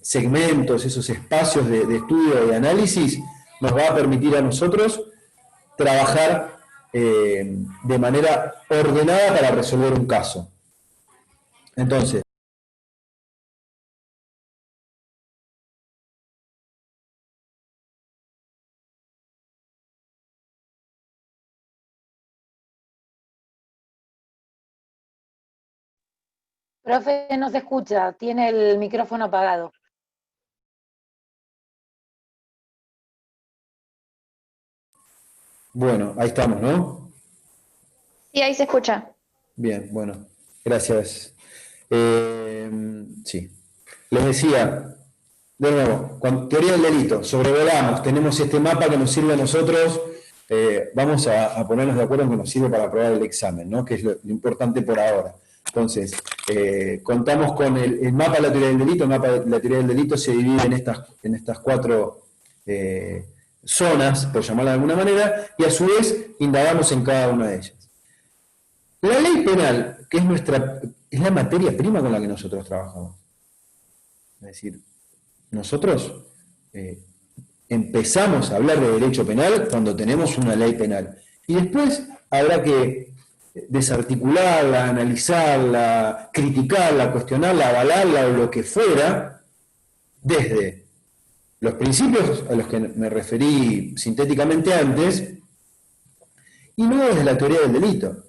segmentos, esos espacios de estudio y de análisis, nos va a permitir a nosotros trabajar de manera ordenada para resolver un caso. Entonces, Profe, no se escucha, tiene el micrófono apagado. bueno, ahí estamos, ¿no? Sí, ahí se escucha. Bien, bueno, gracias. Sí. Les decía, de nuevo, con teoría del delito, sobrevolamos, tenemos este mapa que nos sirve a nosotros, vamos a ponernos de acuerdo en que nos sirve para aprobar el examen, ¿no? Que es lo importante por ahora. Entonces, contamos con el mapa de la teoría del delito. El mapa de la teoría del delito se divide en estas 4 zonas, por llamarla de alguna manera, y a su vez indagamos en cada una de ellas. La ley penal, que es la materia prima con la que nosotros trabajamos. Es decir, nosotros empezamos a hablar de derecho penal cuando tenemos una ley penal. Y después habrá que desarticularla, analizarla, criticarla, cuestionarla, avalarla o lo que fuera, desde los principios a los que me referí sintéticamente antes, y no desde la teoría del delito.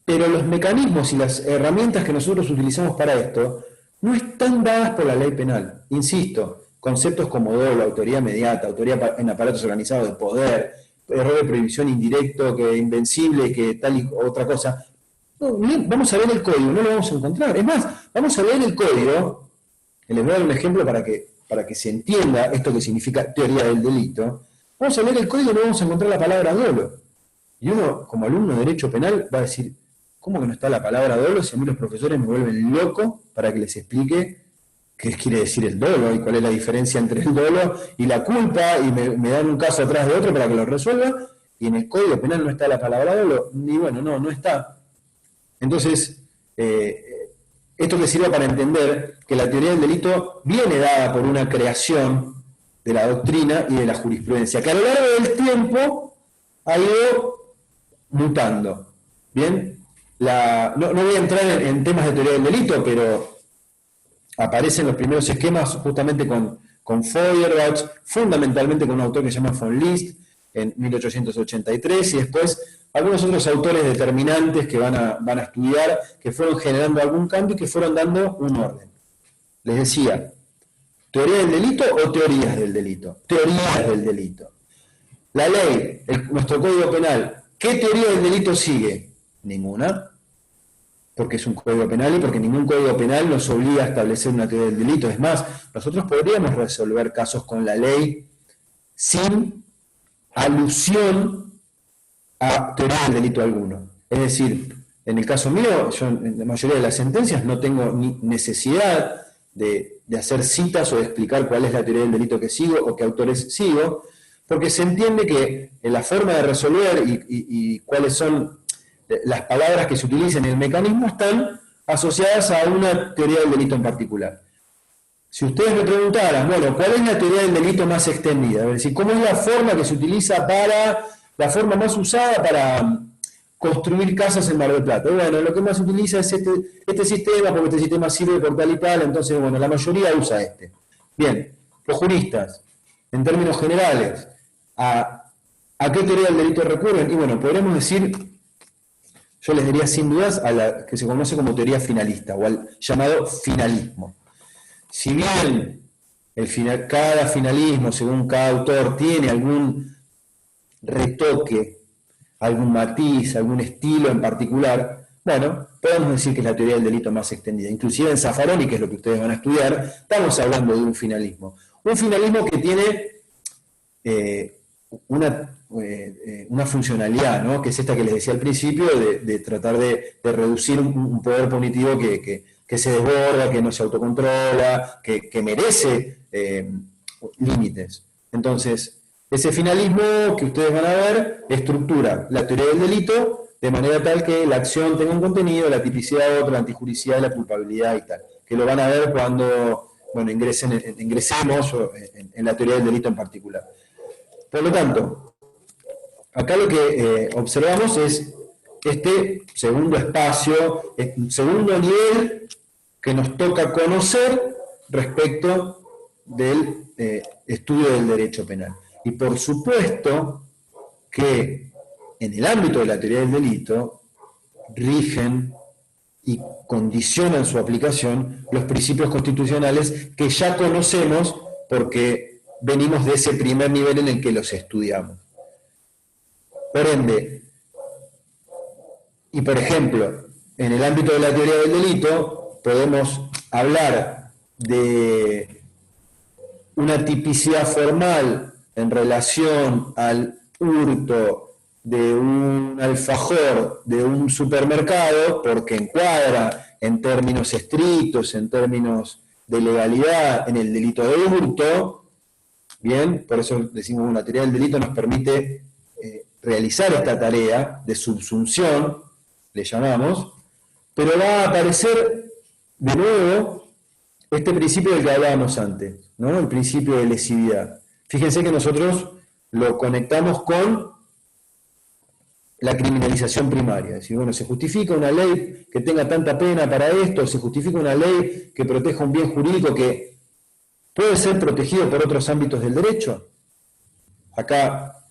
Pero los mecanismos y las herramientas que nosotros utilizamos para esto no están dadas por la ley penal. Insisto, conceptos como dolo, autoría mediata, autoría en aparatos organizados de poder, error de prohibición indirecto, que invencible, que tal y otra cosa. No, vamos a ver el código, no lo vamos a encontrar. Es más, vamos a ver el código, y les voy a dar un ejemplo para que se entienda esto que significa teoría del delito. Vamos a ver el código y no vamos a encontrar la palabra dolo. Y uno, como alumno de Derecho Penal, va a decir, ¿cómo que no está la palabra dolo si a mí los profesores me vuelven loco para que les explique qué quiere decir el dolo y cuál es la diferencia entre el dolo y la culpa, y me dan un caso atrás de otro para que lo resuelva, y en el Código Penal no está la palabra dolo? Y bueno, no está. Entonces, esto te sirve para entender que la teoría del delito viene dada por una creación de la doctrina y de la jurisprudencia, que a lo largo del tiempo ha ido mutando. ¿Bien? No voy a entrar en temas de teoría del delito, pero aparecen los primeros esquemas justamente con Feuerbach, fundamentalmente con un autor que se llama von List, en 1883, y después algunos otros autores determinantes que van a estudiar, que fueron generando algún cambio y que fueron dando un orden. Les decía, ¿teoría del delito o teorías del delito? Teorías del delito. La ley, nuestro Código Penal, ¿qué teoría del delito sigue? Ninguna, porque es un Código Penal y porque ningún Código Penal nos obliga a establecer una teoría del delito. Es más, nosotros podríamos resolver casos con la ley sin alusión a teoría del delito alguno. Es decir, en el caso mío, yo en la mayoría de las sentencias no tengo ni necesidad de hacer citas o de explicar cuál es la teoría del delito que sigo o qué autores sigo, porque se entiende que en la forma de resolver y cuáles son las palabras que se utilizan en el mecanismo están asociadas a una teoría del delito en particular. Si ustedes me preguntaran, bueno, ¿cuál es la teoría del delito más extendida? Es decir, ¿cómo es la forma que se utiliza la forma más usada para construir casas en Mar del Plata? Bueno, lo que más se utiliza es este sistema, porque este sistema sirve por tal y tal, entonces, bueno, la mayoría usa este. Bien, los juristas, en términos generales, ¿a qué teoría del delito recurren? Y bueno, podríamos decir, yo les diría sin dudas a la que se conoce como teoría finalista, o al llamado finalismo. Si bien cada finalismo, según cada autor, tiene algún retoque, algún matiz, algún estilo en particular, bueno, podemos decir que es la teoría del delito más extendida. Inclusive en Zaffaroni, que es lo que ustedes van a estudiar, estamos hablando de un finalismo. Un finalismo que tiene una funcionalidad, ¿no? Que es esta que les decía al principio, de tratar de reducir un poder punitivo que se desborda, que no se autocontrola, que merece límites. Entonces, ese finalismo que ustedes van a ver estructura la teoría del delito de manera tal que la acción tenga un contenido, la tipicidad otro, la antijuricidad, la culpabilidad y tal. Que lo van a ver cuando ingresemos en la teoría del delito en particular. Por lo tanto, acá lo que observamos es este segundo espacio, segundo nivel que nos toca conocer respecto del estudio del derecho penal. Y por supuesto que en el ámbito de la teoría del delito rigen y condicionan su aplicación los principios constitucionales que ya conocemos porque venimos de ese primer nivel en el que los estudiamos. Por ende, y por ejemplo, en el ámbito de la teoría del delito podemos hablar de una tipicidad formal en relación al hurto de un alfajor de un supermercado, porque encuadra en términos estrictos, en términos de legalidad, en el delito de hurto. Bien, por eso decimos que la teoría del delito nos permite realizar esta tarea de subsunción, le llamamos, pero va a aparecer de nuevo este principio del que hablábamos antes, ¿no? El principio de lesividad. Fíjense que nosotros lo conectamos con la criminalización primaria. Es decir, bueno, se justifica una ley que tenga tanta pena para esto, se justifica una ley que proteja un bien jurídico que puede ser protegido por otros ámbitos del derecho. Acá,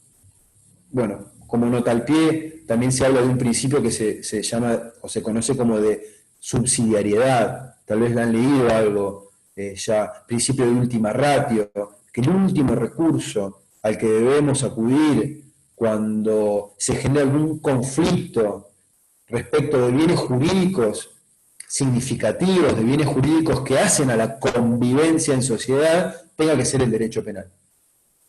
bueno, como nota al pie, también se habla de un principio que se llama o se conoce como de subsidiariedad. Tal vez la han leído algo. ya principio de última ratio, que el último recurso al que debemos acudir cuando se genera algún conflicto respecto de bienes jurídicos significativos, de bienes jurídicos que hacen a la convivencia en sociedad, tenga que ser el derecho penal.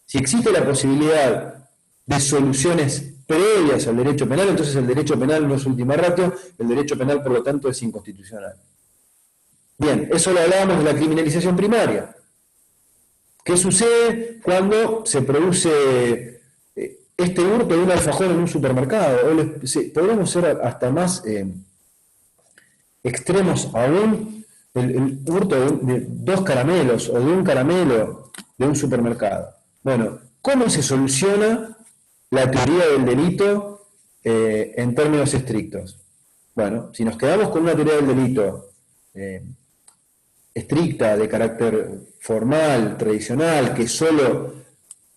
Si existe la posibilidad de soluciones previas al derecho penal, entonces el derecho penal no es última ratio, el derecho penal, por lo tanto, es inconstitucional. Bien, eso lo hablábamos de la criminalización primaria. ¿Qué sucede cuando se produce este hurto de un alfajor en un supermercado? Podemos ser hasta más extremos aún, el hurto de 2 caramelos o de un caramelo de un supermercado. Bueno, ¿cómo se soluciona la teoría del delito en términos estrictos? Bueno, si nos quedamos con una teoría del delito estricta, de carácter formal, tradicional, que solo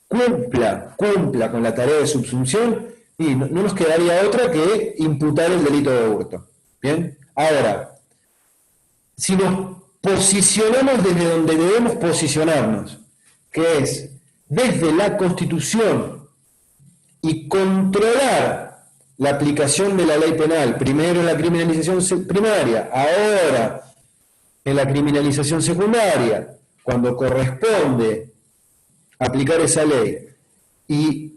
cumpla con la tarea de subsunción, y no nos quedaría otra que imputar el delito de hurto. ¿Bien? Ahora, si nos posicionamos desde donde debemos posicionarnos, que es desde la Constitución, y controlar la aplicación de la ley penal, primero en la criminalización primaria, ahora en la criminalización secundaria, cuando corresponde aplicar esa ley, y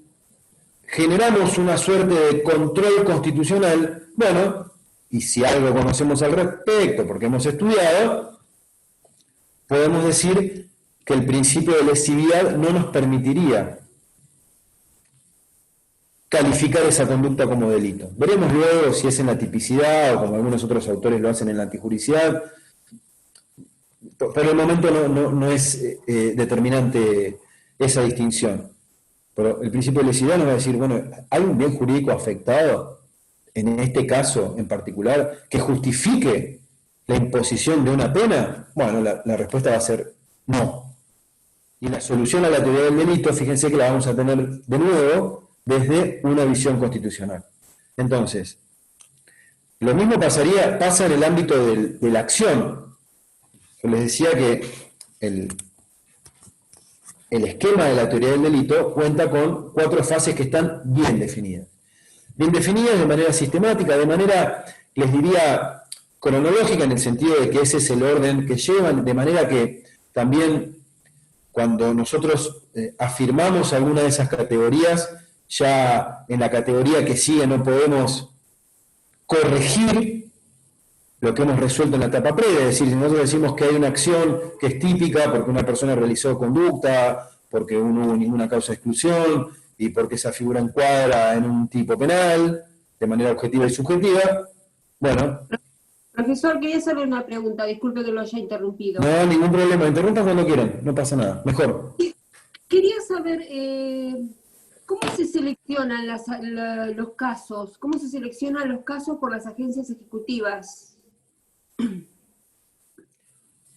generamos una suerte de control constitucional, bueno, y si algo conocemos al respecto, porque hemos estudiado, podemos decir que el principio de lesividad no nos permitiría calificar esa conducta como delito. Veremos luego si es en la tipicidad o como algunos otros autores lo hacen en la antijuricidad. Por el momento no es determinante esa distinción. Pero el principio de lesividad nos va a decir, bueno, ¿hay un bien jurídico afectado, en este caso en particular, que justifique la imposición de una pena? Bueno, la respuesta va a ser no. Y la solución a la teoría del delito, fíjense que la vamos a tener de nuevo desde una visión constitucional. Entonces, lo mismo pasa en el ámbito de la acción. Yo les decía que el esquema de la teoría del delito cuenta con 4 fases que están bien definidas. Bien definidas de manera sistemática, de manera, les diría, cronológica, en el sentido de que ese es el orden que llevan, de manera que también cuando nosotros afirmamos alguna de esas categorías, ya en la categoría que sigue no podemos corregir lo que hemos resuelto en la etapa previa, es decir, si nosotros decimos que hay una acción que es típica porque una persona realizó conducta, porque no hubo ninguna causa de exclusión y porque esa figura encuadra en un tipo penal, de manera objetiva y subjetiva, bueno. Profesor, quería hacerle una pregunta, disculpe que lo haya interrumpido. No, ningún problema, interrumpan cuando quieran, no pasa nada, mejor. Quería saber cómo se seleccionan los casos, cómo se seleccionan los casos por las agencias ejecutivas.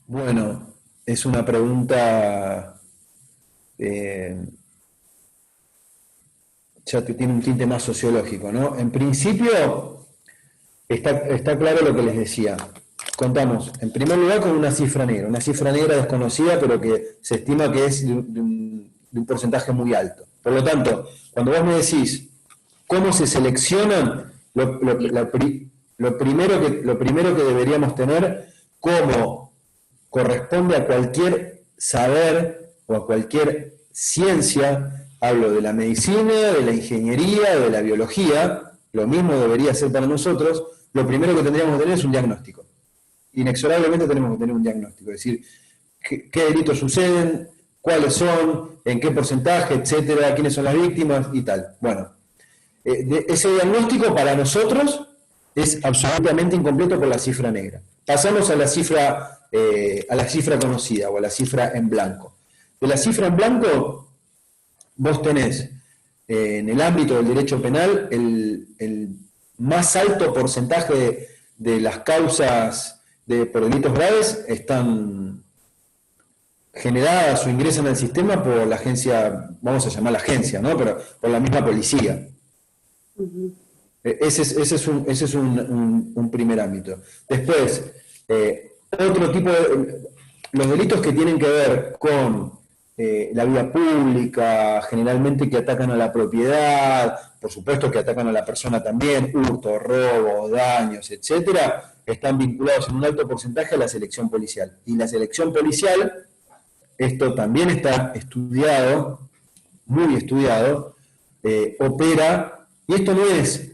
Bueno, es una pregunta ya que tiene un tinte más sociológico, ¿no? En principio, está claro lo que les decía. Contamos, en primer lugar, con una cifra negra desconocida, pero que se estima que es de un porcentaje muy alto. Por lo tanto, cuando vos me decís cómo se seleccionan, lo primero que deberíamos tener, como corresponde a cualquier saber o a cualquier ciencia, hablo de la medicina, de la ingeniería, de la biología, lo mismo debería ser para nosotros, lo primero que tendríamos que tener es un diagnóstico. Inexorablemente tenemos que tener un diagnóstico, es decir, qué delitos suceden, cuáles son, en qué porcentaje, etcétera, quiénes son las víctimas y tal. Bueno, ese diagnóstico para nosotros es absolutamente incompleto por la cifra negra. Pasamos a la cifra conocida o a la cifra en blanco. De la cifra en blanco, vos tenés en el ámbito del derecho penal el más alto porcentaje de las causas por delitos graves están generadas o ingresan al sistema por la agencia, vamos a llamarla agencia, ¿no? Pero por la misma policía. Uh-huh. Ese es un primer ámbito. Después, otro tipo los delitos que tienen que ver con la vía pública, generalmente que atacan a la propiedad, por supuesto que atacan a la persona también, hurto, robo, daños, etcétera, están vinculados en un alto porcentaje a la selección policial. Y la selección policial, esto también está estudiado, muy estudiado, opera, y esto no es,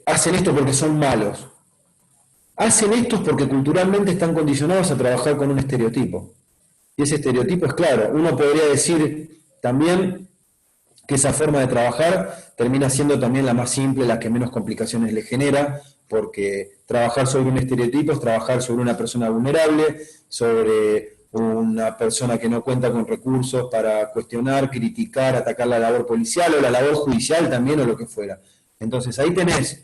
hacen esto porque son malos. Hacen esto porque culturalmente están condicionados a trabajar con un estereotipo. Y ese estereotipo es claro. Uno podría decir también que esa forma de trabajar termina siendo también la más simple, la que menos complicaciones le genera, porque trabajar sobre un estereotipo es trabajar sobre una persona vulnerable, sobre una persona que no cuenta con recursos para cuestionar, criticar, atacar la labor policial o la labor judicial también o lo que fuera. Entonces ahí tenés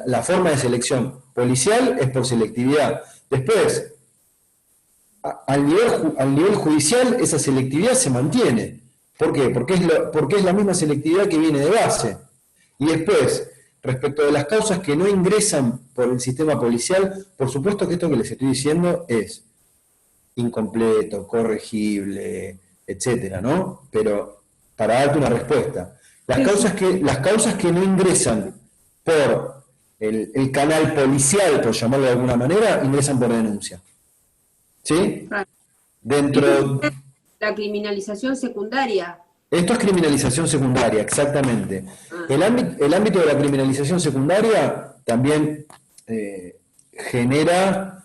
la forma de selección policial es por selectividad. Después, al nivel judicial esa selectividad se mantiene. ¿Por qué? Porque es la misma selectividad que viene de base. Y después, respecto de las causas que no ingresan por el sistema policial, por supuesto que esto que les estoy diciendo es incompleto, corregible, etcétera, ¿no? Pero para darte una respuesta, las causas que no ingresan por el canal policial, por llamarlo de alguna manera, ingresan por denuncia. ¿Sí? Dentro... La criminalización secundaria. Esto es criminalización secundaria, exactamente. El ámbito de la criminalización secundaria también genera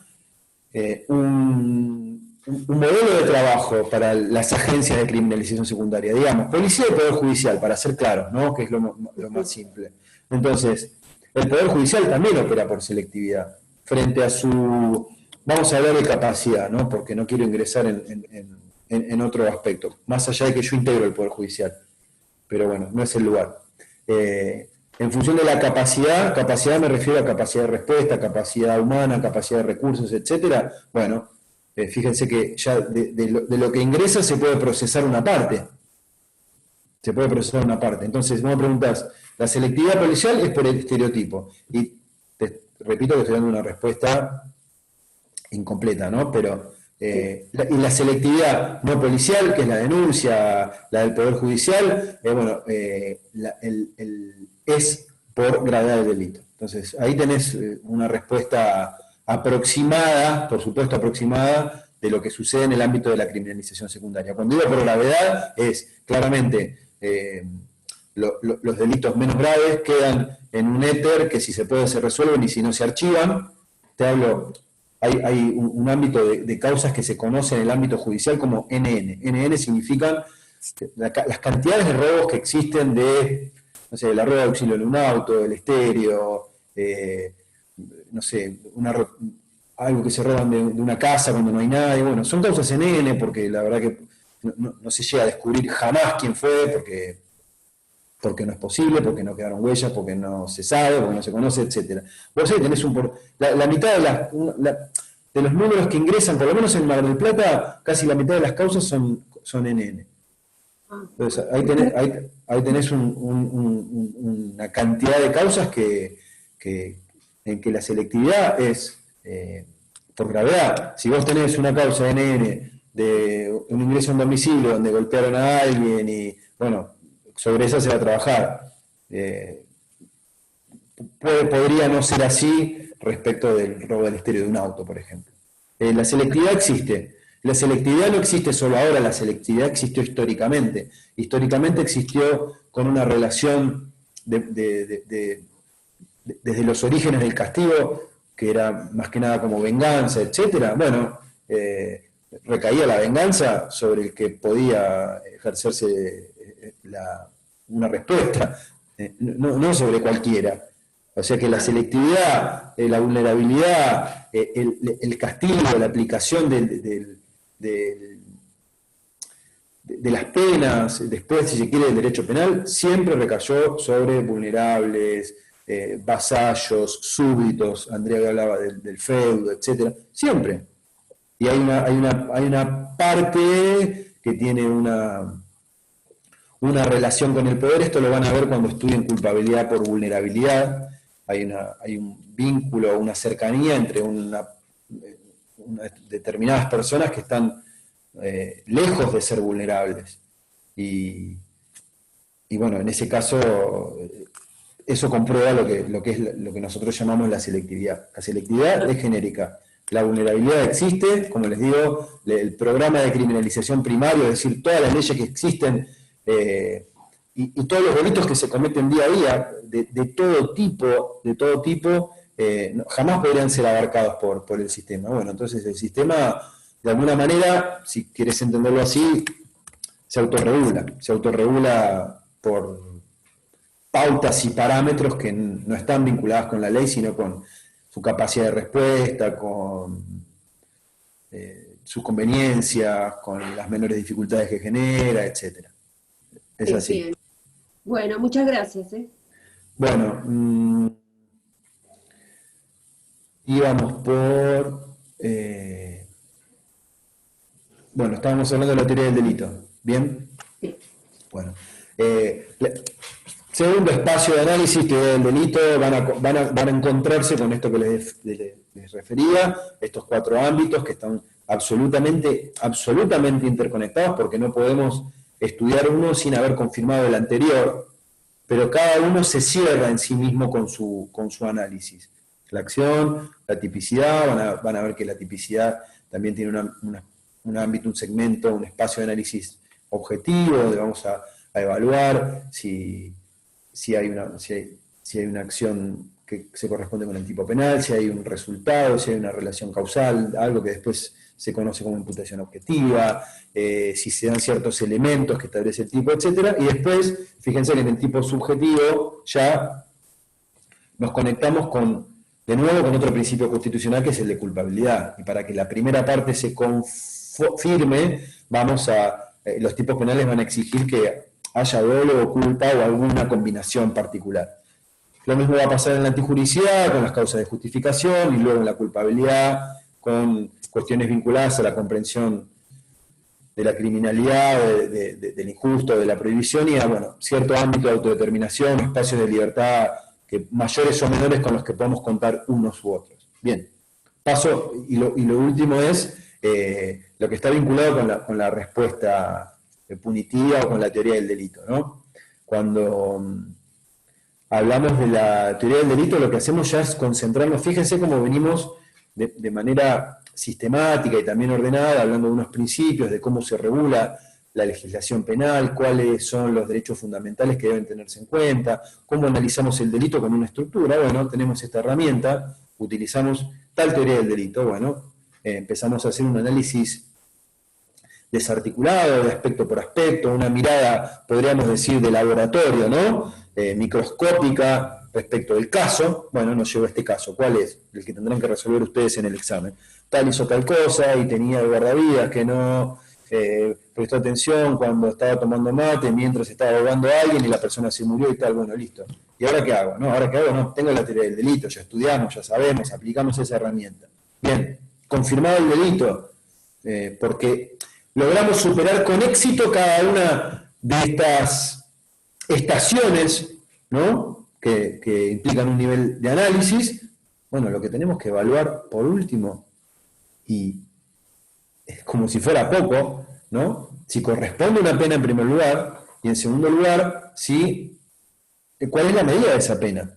un modelo de trabajo para las agencias de criminalización secundaria, digamos, policía y poder judicial, para ser claros, ¿no? Que es lo más simple. Entonces, el poder judicial también opera por selectividad, frente a su... Vamos a hablar de capacidad, ¿no? Porque no quiero ingresar en otro aspecto, más allá de que yo integro el Poder Judicial, pero bueno, no es el lugar. En función de la capacidad me refiero a capacidad de respuesta, capacidad humana, capacidad de recursos, etcétera. Bueno, fíjense que ya de lo que ingresa se puede procesar una parte. Entonces, vos me preguntás, la selectividad policial es por el estereotipo. Y te repito que estoy dando una respuesta incompleta, ¿no? Pero y la selectividad no policial, que es la denuncia, la del Poder Judicial, es por gravedad del delito. Entonces, ahí tenés una respuesta aproximada, por supuesto aproximada, de lo que sucede en el ámbito de la criminalización secundaria. Cuando digo por gravedad, es claramente los delitos menos graves quedan en un éter que si se puede se resuelven y si no se archivan. Te hablo... Hay un ámbito de causas que se conoce en el ámbito judicial como NN. NN significan las cantidades de robos que existen de, no sé, la rueda de auxilio de un auto, el estéreo, no sé, algo que se roban de una casa cuando no hay nadie. Bueno, son causas NN porque la verdad que no se llega a descubrir jamás quién fue, porque no es posible, porque no quedaron huellas, porque no se sabe, porque no se conoce, etc. Vos ahí tenés la mitad de los números que ingresan, por lo menos en Mar del Plata, casi la mitad de las causas son NN. Entonces, ahí tenés una cantidad de causas en que la selectividad es por gravedad. Si vos tenés una causa NN de un ingreso a un domicilio donde golpearon a alguien y, bueno, sobre esa se va a trabajar. Podría no ser así respecto del robo del estéreo de un auto, por ejemplo. La selectividad existe. La selectividad no existe solo ahora, la selectividad existió históricamente. Históricamente existió con una relación desde los orígenes del castigo, que era más que nada como venganza, etc. Bueno, recaía la venganza sobre el que podía ejercerse una respuesta, no sobre cualquiera. O sea que la selectividad, la vulnerabilidad, el castigo, la aplicación de las penas, después, si se quiere, del derecho penal, siempre recayó sobre vulnerables, vasallos, súbditos. Andrea que hablaba del feudo, etc. Siempre. Y hay una parte que tiene una relación con el poder. Esto lo van a ver cuando estudien culpabilidad por vulnerabilidad. Hay un vínculo, una cercanía entre un determinadas personas que están lejos de ser vulnerables. Y bueno, en ese caso, eso comprueba lo que nosotros llamamos la selectividad. La selectividad es genérica. La vulnerabilidad existe, como les digo, el programa de criminalización primario, es decir, todas las leyes que existen y todos los delitos que se cometen día a día, de todo tipo, jamás podrían ser abarcados por el sistema. Bueno, entonces el sistema, de alguna manera, si quieres entenderlo así, se autorregula por pautas y parámetros que no están vinculadas con la ley, sino con su capacidad de respuesta, con sus conveniencias, con las menores dificultades que genera, etc. Es así. Bien. Bueno, muchas gracias. Bueno, íbamos por... bueno, estábamos hablando de la teoría del delito. ¿Bien? Sí. Bueno. Segundo espacio de análisis, teoría del delito, van a encontrarse con esto que les refería, estos 4 ámbitos que están absolutamente interconectados, porque no podemos estudiar uno sin haber confirmado el anterior, pero cada uno se cierra en sí mismo con su análisis. La acción, la tipicidad, van a ver que la tipicidad también tiene un ámbito, un segmento, un espacio de análisis objetivo, donde vamos a evaluar si hay una acción que se corresponde con el tipo penal, si hay un resultado, si hay una relación causal, algo que después se conoce como imputación objetiva, si se dan ciertos elementos que establece el tipo, etc. Y después, fíjense que en el tipo subjetivo ya nos conectamos de nuevo con otro principio constitucional que es el de culpabilidad. Y para que la primera parte se confirme, los tipos penales van a exigir que haya dolo o culpa o alguna combinación particular. Lo mismo va a pasar en la antijuricidad, con las causas de justificación, y luego en la culpabilidad, con cuestiones vinculadas a la comprensión de la criminalidad, del injusto, de la prohibición, y a cierto ámbito de autodeterminación, espacios de libertad que mayores o menores con los que podemos contar unos u otros. Bien, paso, y lo último es lo que está vinculado con la respuesta punitiva o con la teoría del delito, ¿no? Cuando hablamos de la teoría del delito, lo que hacemos ya es concentrarnos, fíjense cómo venimos de manera sistemática y también ordenada, hablando de unos principios, de cómo se regula la legislación penal, cuáles son los derechos fundamentales que deben tenerse en cuenta, cómo analizamos el delito con una estructura. Bueno, tenemos esta herramienta, utilizamos tal teoría del delito, empezamos a hacer un análisis desarticulado, de aspecto por aspecto, una mirada, podríamos decir, de laboratorio, ¿no? Microscópica respecto del caso. Bueno, nos llegó este caso. ¿Cuál es? El que tendrán que resolver ustedes en el examen. Tal hizo tal cosa y tenía el guardavidas que no prestó atención cuando estaba tomando mate, mientras estaba ahogando a alguien y la persona se murió y tal. Bueno, listo. ¿Y ahora qué hago? No, ahora qué hago, no, tengo la teoría del delito, ya estudiamos, ya sabemos, aplicamos esa herramienta. Bien, confirmado el delito, porque logramos superar con éxito cada una de estas estaciones, ¿no? que implican un nivel de análisis. Bueno, lo que tenemos que evaluar por último, y es como si fuera poco, ¿no? Si corresponde una pena en primer lugar, y en segundo lugar, ¿cuál es la medida de esa pena?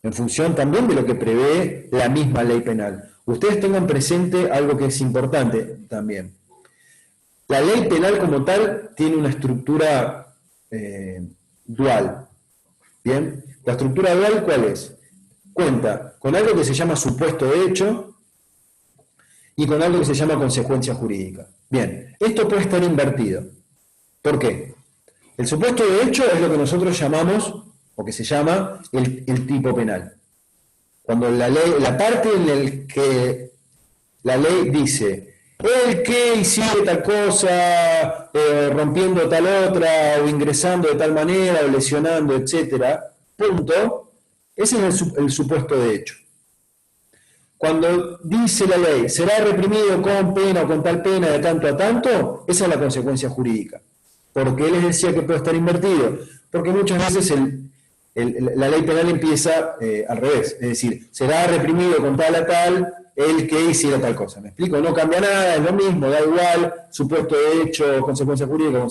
En función también de lo que prevé la misma ley penal. Ustedes tengan presente algo que es importante también. La ley penal como tal tiene una estructura dual. ¿Bien? La estructura dual, ¿cuál es? Cuenta con algo que se llama supuesto de hecho y con algo que se llama consecuencia jurídica. Bien, esto puede estar invertido. ¿Por qué? El supuesto de hecho es lo que nosotros llamamos, o que se llama, el tipo penal. Cuando la parte en la que la ley dice, el que hiciera tal cosa, rompiendo tal otra, o ingresando de tal manera, o lesionando, etcétera, punto, ese es el supuesto de hecho. Cuando dice la ley, será reprimido con pena o con tal pena de tanto a tanto, esa es la consecuencia jurídica. ¿Por qué les decía que puede estar invertido? Porque muchas veces la ley penal empieza al revés, es decir, será reprimido con tal a tal, el que hiciera tal cosa. ¿Me explico? No cambia nada, es lo mismo, da igual, supuesto de hecho, consecuencia jurídica,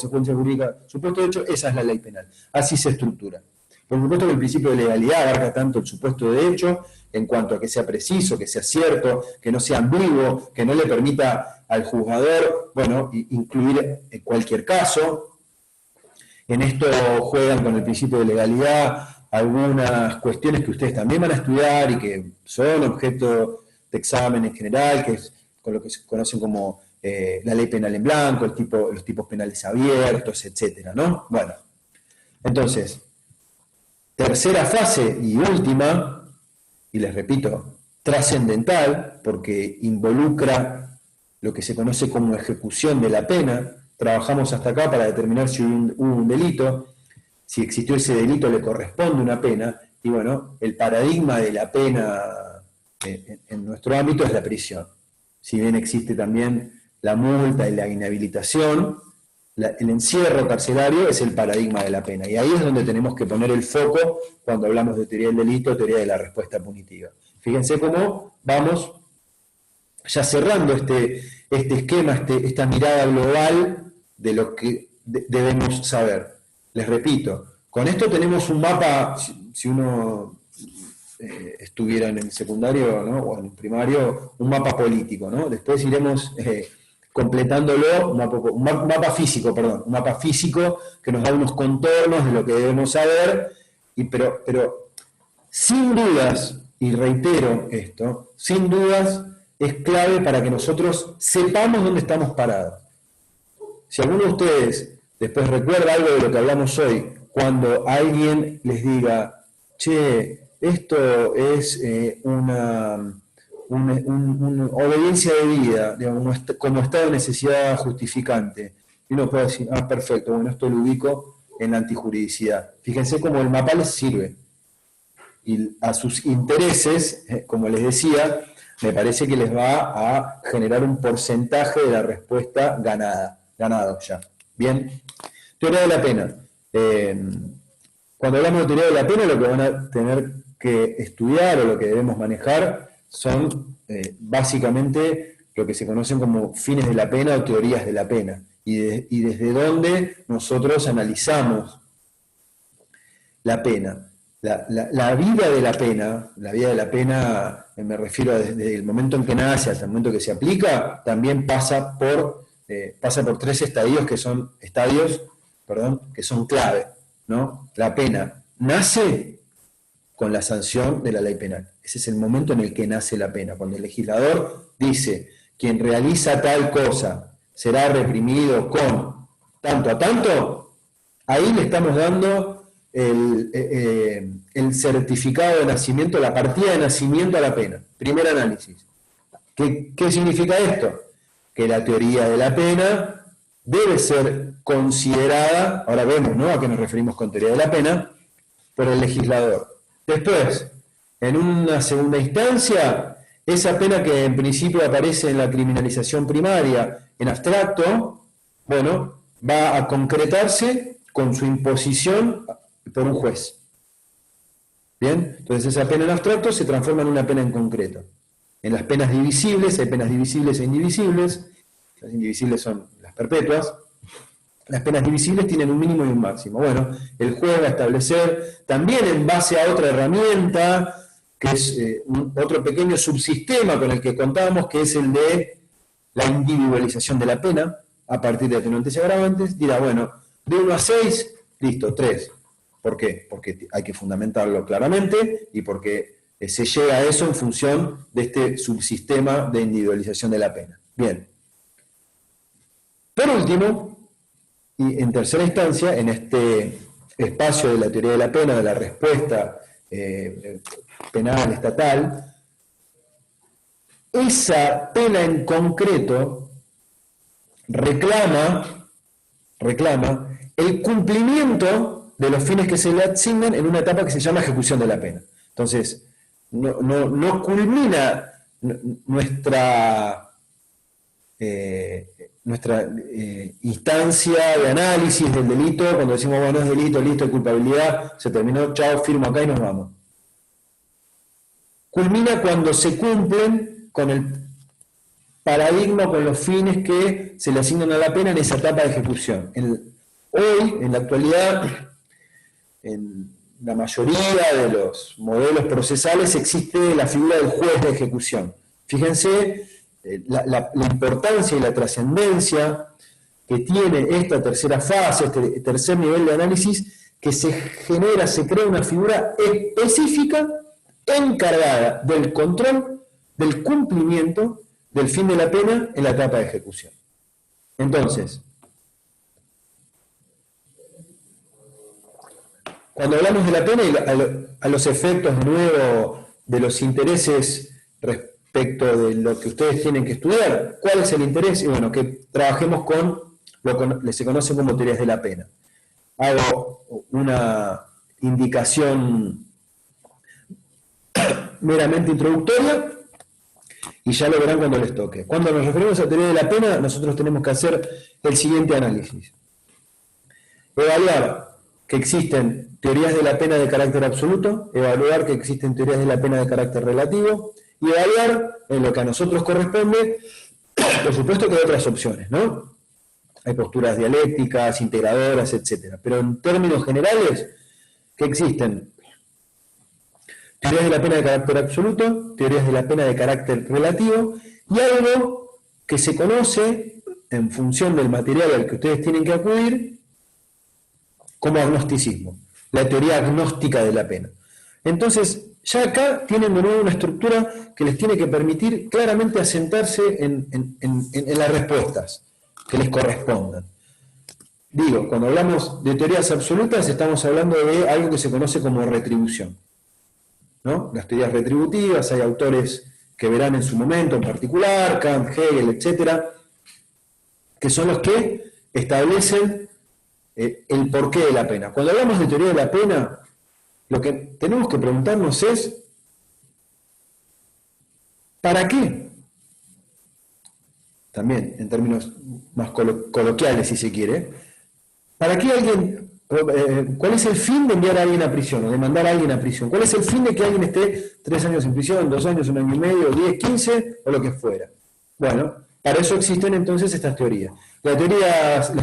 supuesto de hecho, esa es la ley penal. Así se estructura. Por supuesto que el principio de legalidad abarca tanto el supuesto de hecho, en cuanto a que sea preciso, que sea cierto, que no sea ambiguo, que no le permita al juzgador, bueno, incluir cualquier caso. En esto juegan con el principio de legalidad algunas cuestiones que ustedes también van a estudiar y que son objeto de examen en general, que es con lo que se conocen como la ley penal en blanco, los tipos penales abiertos, etcétera, ¿no? Bueno, entonces, tercera fase y última, y les repito, trascendental, porque involucra lo que se conoce como ejecución de la pena. Trabajamos hasta acá para determinar si hubo un delito, si existió ese delito le corresponde una pena, y bueno, el paradigma de la pena en nuestro ámbito es la prisión. Si bien existe también la multa y la inhabilitación, el encierro carcelario es el paradigma de la pena, y ahí es donde tenemos que poner el foco cuando hablamos de teoría del delito, teoría de la respuesta punitiva. Fíjense cómo vamos ya cerrando este esquema, esta mirada global de lo que debemos saber. Les repito, con esto tenemos un mapa, si uno estuviera en el secundario, ¿no? O en el primario, un mapa político, ¿no? Después iremos completándolo, un mapa físico que nos da unos contornos de lo que debemos saber, pero sin dudas, y reitero esto, sin dudas es clave para que nosotros sepamos dónde estamos parados. Si alguno de ustedes después recuerda algo de lo que hablamos hoy, cuando alguien les diga, che, esto es una obediencia de vida, digamos, como estado de necesidad justificante, y uno puede decir, ah, perfecto, bueno, esto lo ubico en la antijuridicidad. Fíjense cómo el mapa les sirve. Y a sus intereses, como les decía, me parece que les va a generar un porcentaje de la respuesta ganado ya. Bien, teoría de la pena. Cuando hablamos de teoría de la pena, lo que van a tener que estudiar o lo que debemos manejar son básicamente lo que se conocen como fines de la pena o teorías de la pena, y desde dónde nosotros analizamos la pena. La vida de la pena, me refiero a desde el momento en que nace hasta el momento que se aplica, también pasa por 3 estadios que son clave, ¿no? La pena nace con la sanción de la ley penal. Ese es el momento en el que nace la pena, cuando el legislador dice, quien realiza tal cosa será reprimido con tanto a tanto, ahí le estamos dando el certificado de nacimiento, la partida de nacimiento a la pena. Primer análisis. ¿Qué significa esto? Que la teoría de la pena debe ser considerada, ahora vemos, ¿no?, a qué nos referimos con teoría de la pena, por el legislador. Después, en una segunda instancia, esa pena que en principio aparece en la criminalización primaria en abstracto, bueno, va a concretarse con su imposición por un juez. Bien, entonces esa pena en abstracto se transforma en una pena en concreto. En las penas divisibles, hay penas divisibles e indivisibles. Las indivisibles son las perpetuas. Las penas divisibles tienen un mínimo y un máximo. Bueno, el juez va a establecer, también en base a otra herramienta, que es otro pequeño subsistema con el que contamos, que es el de la individualización de la pena, a partir de atenuantes y agravantes, dirá, bueno, de 1 a 6, listo, 3. ¿Por qué? Porque hay que fundamentarlo claramente y porque se llega a eso en función de este subsistema de individualización de la pena. Bien. Por último, y en tercera instancia, en este espacio de la teoría de la pena, de la respuesta penal estatal, esa pena en concreto reclama el cumplimiento de los fines que se le asignan en una etapa que se llama ejecución de la pena. Entonces, no culmina nuestra instancia de análisis del delito, cuando decimos, bueno, es delito, listo, culpabilidad, se terminó, chao, firmo acá y nos vamos. Culmina cuando se cumplen con el paradigma, con los fines que se le asignan a la pena en esa etapa de ejecución. Hoy, en la actualidad, en la mayoría de los modelos procesales existe la figura del juez de ejecución. Fíjense la importancia y la trascendencia que tiene esta tercera fase, este tercer nivel de análisis, que se crea una figura específica encargada del control, del cumplimiento del fin de la pena en la etapa de ejecución. Entonces, cuando hablamos de la pena y a los efectos de nuevo de los intereses respecto de lo que ustedes tienen que estudiar, ¿cuál es el interés? Y bueno, que trabajemos con lo que se conoce como teorías de la pena. Hago una indicación meramente introductoria y ya lo verán cuando les toque. Cuando nos referimos a teoría de la pena, nosotros tenemos que hacer el siguiente análisis. Evaluar que existen teorías de la pena de carácter absoluto, evaluar que existen teorías de la pena de carácter relativo, y evaluar, en lo que a nosotros corresponde, por supuesto que hay otras opciones, ¿no? Hay posturas dialécticas, integradoras, etc. Pero en términos generales, que existen teorías de la pena de carácter absoluto, teorías de la pena de carácter relativo, y algo que se conoce, en función del material al que ustedes tienen que acudir, como agnosticismo, la teoría agnóstica de la pena. Entonces, ya acá tienen de nuevo una estructura que les tiene que permitir claramente asentarse en las respuestas que les correspondan. Digo, cuando hablamos de teorías absolutas, estamos hablando de algo que se conoce como retribución, ¿no? Las teorías retributivas, hay autores que verán en su momento en particular, Kant, Hegel, etcétera, que son los que establecen el porqué de la pena. Cuando hablamos de teoría de la pena, lo que tenemos que preguntarnos es, ¿para qué? También, en términos más coloquiales, si se quiere, ¿para qué alguien, cuál es el fin de enviar a alguien a prisión, o de mandar a alguien a prisión? ¿Cuál es el fin de que alguien esté 3 años en prisión, 2 años, 1 año y medio, 10, 15, o lo que fuera? Bueno, para eso existen entonces estas teorías. Las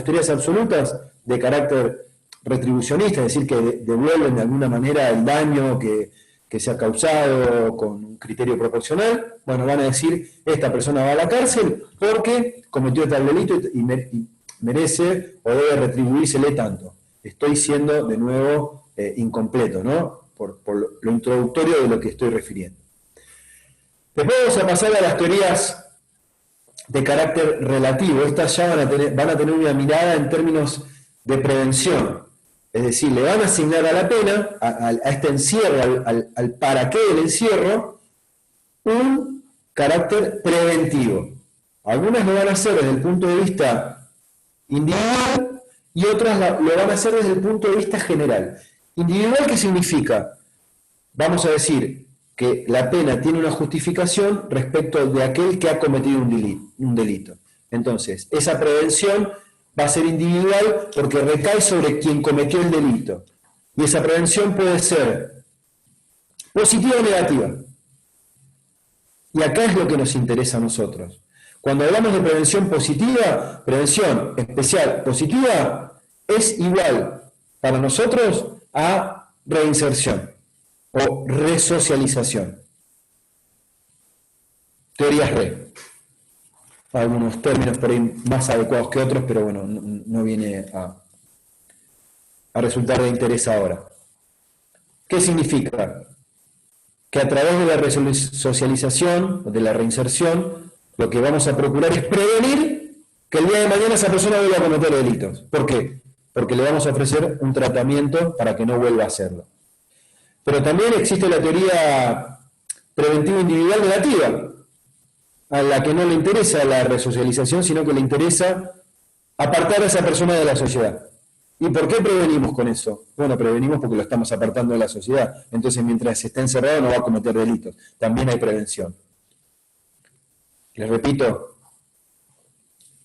teorías absolutas de carácter retribucionista, es decir, que devuelven de alguna manera el daño que se ha causado con un criterio proporcional, bueno, van a decir, esta persona va a la cárcel porque cometió tal delito y merece o debe retribuírsele tanto. Estoy siendo, de nuevo, incompleto, ¿no? Por lo introductorio de lo que estoy refiriendo. Después vamos a pasar a las teorías de carácter relativo. Estas ya van a tener una mirada en términos de prevención. Es decir, le van a asignar a la pena, a este encierro, al para qué del encierro, un carácter preventivo. Algunas lo van a hacer desde el punto de vista individual y otras lo van a hacer desde el punto de vista general. Individual, ¿qué significa? Vamos a decir que la pena tiene una justificación respecto de aquel que ha cometido un delito. Entonces, esa prevención va a ser individual porque recae sobre quien cometió el delito. Y esa prevención puede ser positiva o negativa. Y acá es lo que nos interesa a nosotros. Cuando hablamos de prevención positiva, prevención especial positiva, es igual para nosotros a reinserción o resocialización. Teorías re. Algunos términos por ahí más adecuados que otros, pero bueno, no viene a resultar de interés ahora. ¿Qué significa? Que a través de la resocialización, de la reinserción, lo que vamos a procurar es prevenir que el día de mañana esa persona vuelva a cometer delitos. ¿Por qué? Porque le vamos a ofrecer un tratamiento para que no vuelva a hacerlo. Pero también existe la teoría preventiva individual negativa, a la que no le interesa la resocialización, sino que le interesa apartar a esa persona de la sociedad. ¿Y por qué prevenimos con eso? Bueno, prevenimos porque lo estamos apartando de la sociedad. Entonces, mientras esté encerrado, no va a cometer delitos. También hay prevención. Les repito,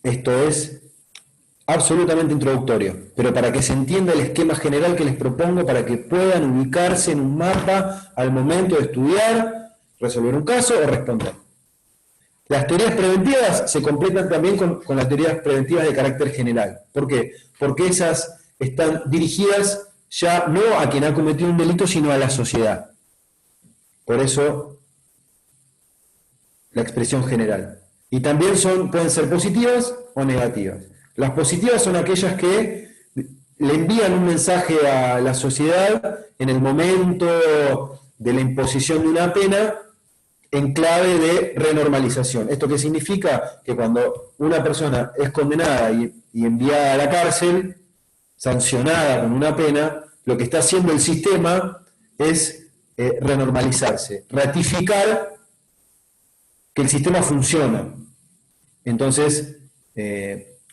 esto es absolutamente introductorio, pero para que se entienda el esquema general que les propongo, para que puedan ubicarse en un mapa al momento de estudiar, resolver un caso o responder. Las teorías preventivas se completan también con las teorías preventivas de carácter general. ¿Por qué? Porque esas están dirigidas ya no a quien ha cometido un delito, sino a la sociedad. Por eso, la expresión general. Y también pueden ser positivas o negativas. Las positivas son aquellas que le envían un mensaje a la sociedad en el momento de la imposición de una pena en clave de renormalización. ¿Esto qué significa? Que cuando una persona es condenada y enviada a la cárcel, sancionada con una pena, lo que está haciendo el sistema es renormalizarse, ratificar que el sistema funciona. Entonces,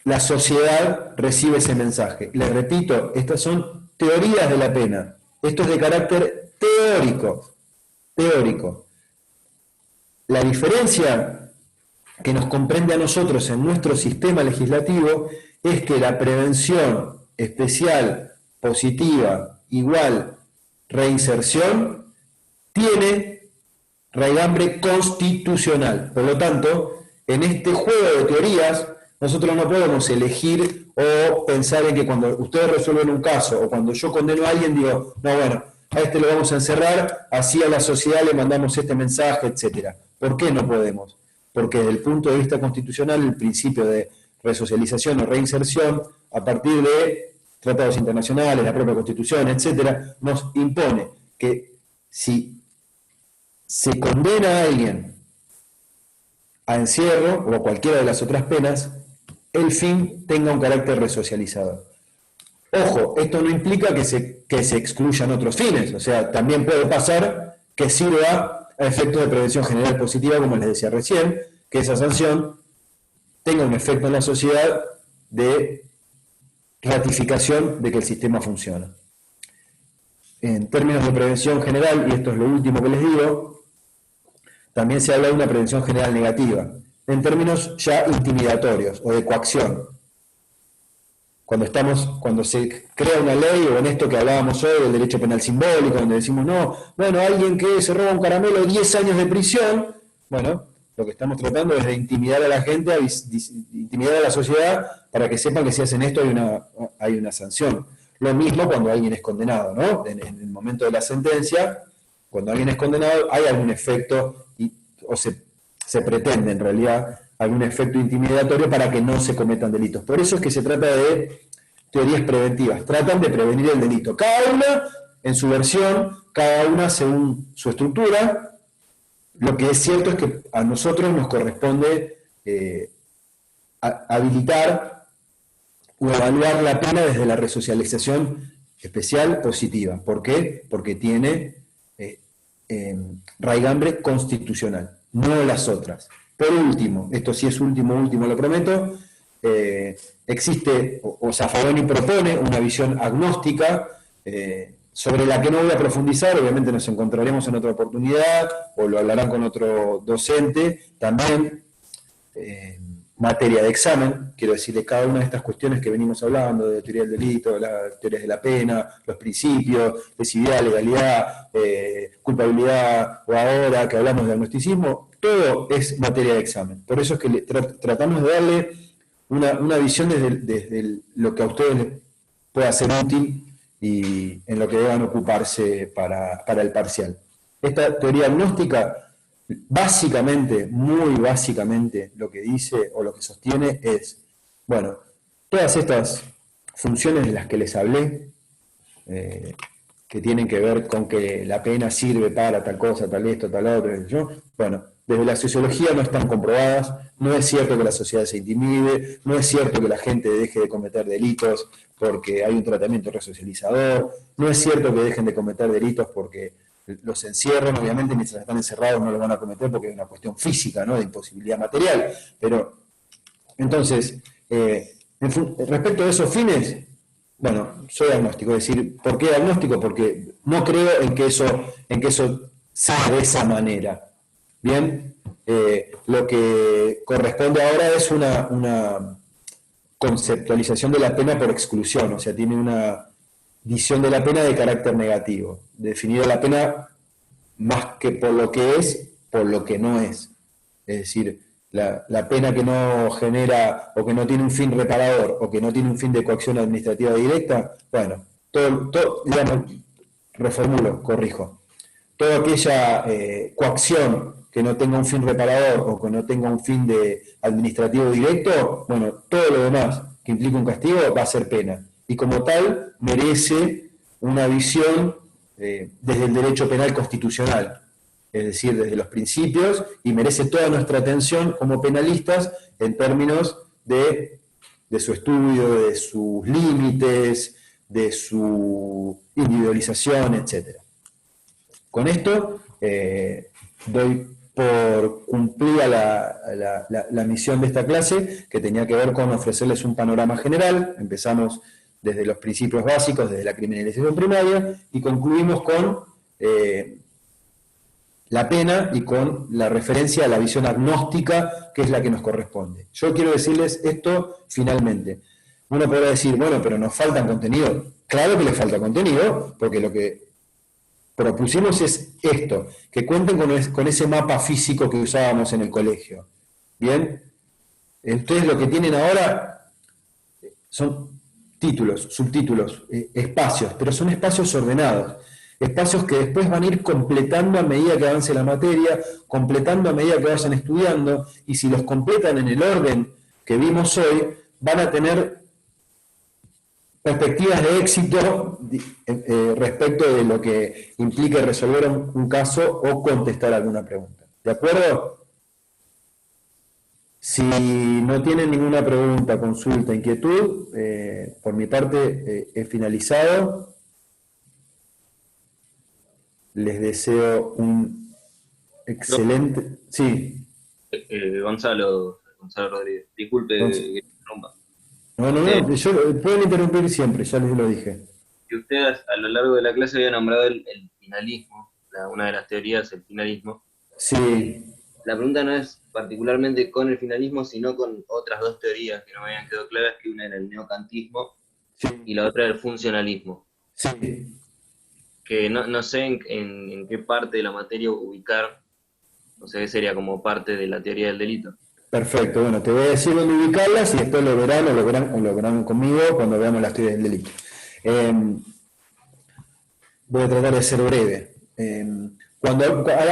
la sociedad recibe ese mensaje. Les repito, estas son teorías de la pena. Esto es de carácter teórico. Teórico. La diferencia que nos comprende a nosotros en nuestro sistema legislativo es que la prevención especial, positiva, igual, reinserción, tiene raigambre constitucional. Por lo tanto, en este juego de teorías, nosotros no podemos elegir o pensar en que cuando ustedes resuelven un caso o cuando yo condeno a alguien, digo, no, bueno, a este lo vamos a encerrar, así a la sociedad le mandamos este mensaje, etc. ¿Por qué no podemos? Porque desde el punto de vista constitucional, el principio de resocialización o reinserción, a partir de tratados internacionales, la propia Constitución, etc., nos impone que si se condena a alguien a encierro o a cualquiera de las otras penas, el fin tenga un carácter resocializador. Ojo, esto no implica que se excluyan otros fines, o sea, también puede pasar que sirva a efectos de prevención general positiva, como les decía recién, que esa sanción tenga un efecto en la sociedad de ratificación de que el sistema funciona. En términos de prevención general, y esto es lo último que les digo, también se habla de una prevención general negativa, en términos ya intimidatorios o de coacción. Cuando se crea una ley, o en esto que hablábamos hoy, del derecho penal simbólico, donde decimos, no, bueno, alguien que se roba un caramelo, 10 años de prisión, bueno, lo que estamos tratando es de intimidar a la gente, intimidar a la sociedad, para que sepan que si hacen esto hay una sanción. Lo mismo cuando alguien es condenado, ¿no? En el momento de la sentencia, cuando alguien es condenado, hay algún efecto, o se pretende en realidad algún efecto intimidatorio para que no se cometan delitos. Por eso es que se trata de teorías preventivas, tratan de prevenir el delito. Cada una en su versión, cada una según su estructura. Lo que es cierto es que a nosotros nos corresponde habilitar o evaluar la pena desde la resocialización especial positiva. ¿Por qué? Porque tiene raigambre constitucional, no las otras. Por último, esto sí es último, lo prometo, existe, o Zaffaroni propone una visión agnóstica, sobre la que no voy a profundizar, obviamente nos encontraremos en otra oportunidad, o lo hablarán con otro docente, también materia de examen, quiero decir, de cada una de estas cuestiones que venimos hablando, de teoría del delito, las teorías de la pena, los principios, lesividad, legalidad, culpabilidad, o ahora que hablamos de agnosticismo, todo es materia de examen. Por eso es que tratamos de darle una visión desde lo que a ustedes les pueda ser útil y en lo que deban ocuparse para el parcial. Esta teoría agnóstica, básicamente, muy básicamente, lo que dice o lo que sostiene es, bueno, todas estas funciones de las que les hablé, que tienen que ver con que la pena sirve para tal cosa, tal esto, tal otro, bueno, desde la sociología no están comprobadas, no es cierto que la sociedad se intimide, no es cierto que la gente deje de cometer delitos porque hay un tratamiento resocializador, no es cierto que dejen de cometer delitos porque los encierran, obviamente mientras están encerrados no lo van a cometer porque hay una cuestión física, ¿no?, de imposibilidad material. Pero, entonces, respecto a esos fines, bueno, soy agnóstico, es decir, ¿por qué agnóstico? Porque no creo en que eso sea de esa manera. Bien, lo que corresponde ahora es una conceptualización de la pena por exclusión, o sea, tiene una visión de la pena de carácter negativo, definir la pena más que por lo que es, por lo que no es. Es decir, la pena que no genera o que no tiene un fin reparador o que no tiene un fin de coacción administrativa directa, bueno, digamos, reformulo, corrijo. Toda aquella coacción que no tenga un fin reparador o que no tenga un fin de administrativo directo, bueno, todo lo demás que implica un castigo va a ser pena. Y como tal, merece una visión desde el derecho penal constitucional, es decir, desde los principios, y merece toda nuestra atención como penalistas en términos de su estudio, de sus límites, de su individualización, etc. Con esto doy por cumplida la misión de esta clase, que tenía que ver con ofrecerles un panorama general. Empezamos desde los principios básicos, desde la criminalización primaria, y concluimos con la pena y con la referencia a la visión agnóstica, que es la que nos corresponde. Yo quiero decirles esto finalmente. Uno podrá decir, bueno, pero nos falta contenido. Claro que les falta contenido, porque lo que propusimos es esto, que cuenten con ese mapa físico que usábamos en el colegio. ¿Bien? Entonces lo que tienen ahora son títulos, subtítulos, espacios, pero son espacios ordenados. Espacios que después van a ir completando a medida que avance la materia, completando a medida que vayan estudiando, y si los completan en el orden que vimos hoy, van a tener perspectivas de éxito respecto de lo que implique resolver un caso o contestar alguna pregunta. ¿De acuerdo? Si no tienen ninguna pregunta, consulta, inquietud, por mi parte he finalizado. Les deseo un excelente... Sí. Gonzalo Rodríguez, disculpe que interrumpa. No, pueden interrumpir siempre, ya les lo dije. Que ustedes a lo largo de la clase había nombrado el finalismo, una de las teorías, el finalismo. Sí. La pregunta no es particularmente con el finalismo, sino con otras dos teorías que no me habían quedado claras, que una era el neocantismo y la otra era el funcionalismo. Sí. Que no sé en qué parte de la materia ubicar, o sea, que sería como parte de la teoría del delito. Perfecto, bueno, te voy a decir dónde ubicarlas y después lo verán conmigo cuando veamos las teorías del delito. Voy a tratar de ser breve.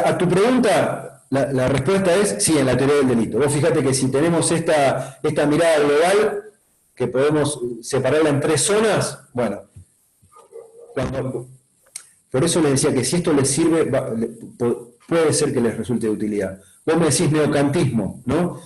A tu pregunta, la respuesta es sí, en la teoría del delito. Vos fíjate que si tenemos esta mirada global, que podemos separarla en tres zonas, bueno, por eso les decía que si esto les sirve, puede ser que les resulte de utilidad. Vos me decís neocantismo, ¿no?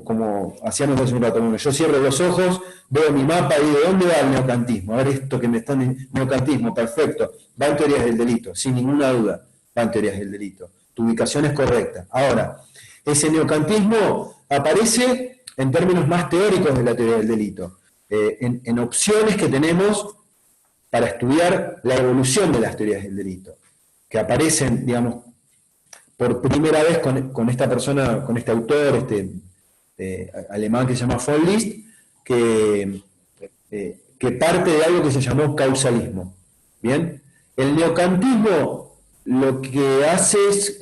Como hacíamos hace un rato. Bueno, yo cierro los ojos, veo mi mapa y digo, ¿dónde va el neocantismo? A ver, esto que me están en neocantismo, perfecto. Va en teorías del delito, sin ninguna duda, va en teorías del delito. Tu ubicación es correcta. Ahora, ese neocantismo aparece en términos más teóricos de la teoría del delito, en opciones que tenemos para estudiar la evolución de las teorías del delito, que aparecen, digamos, por primera vez con esta persona, con este autor alemán que se llama von List, que parte de algo que se llamó causalismo. ¿Bien? El neocantismo lo que hace es,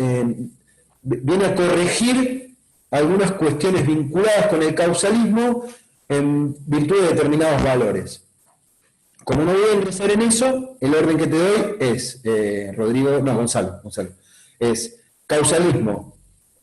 viene a corregir algunas cuestiones vinculadas con el causalismo en virtud de determinados valores. Como no voy a ingresar en eso, el orden que te doy es, Gonzalo, es causalismo,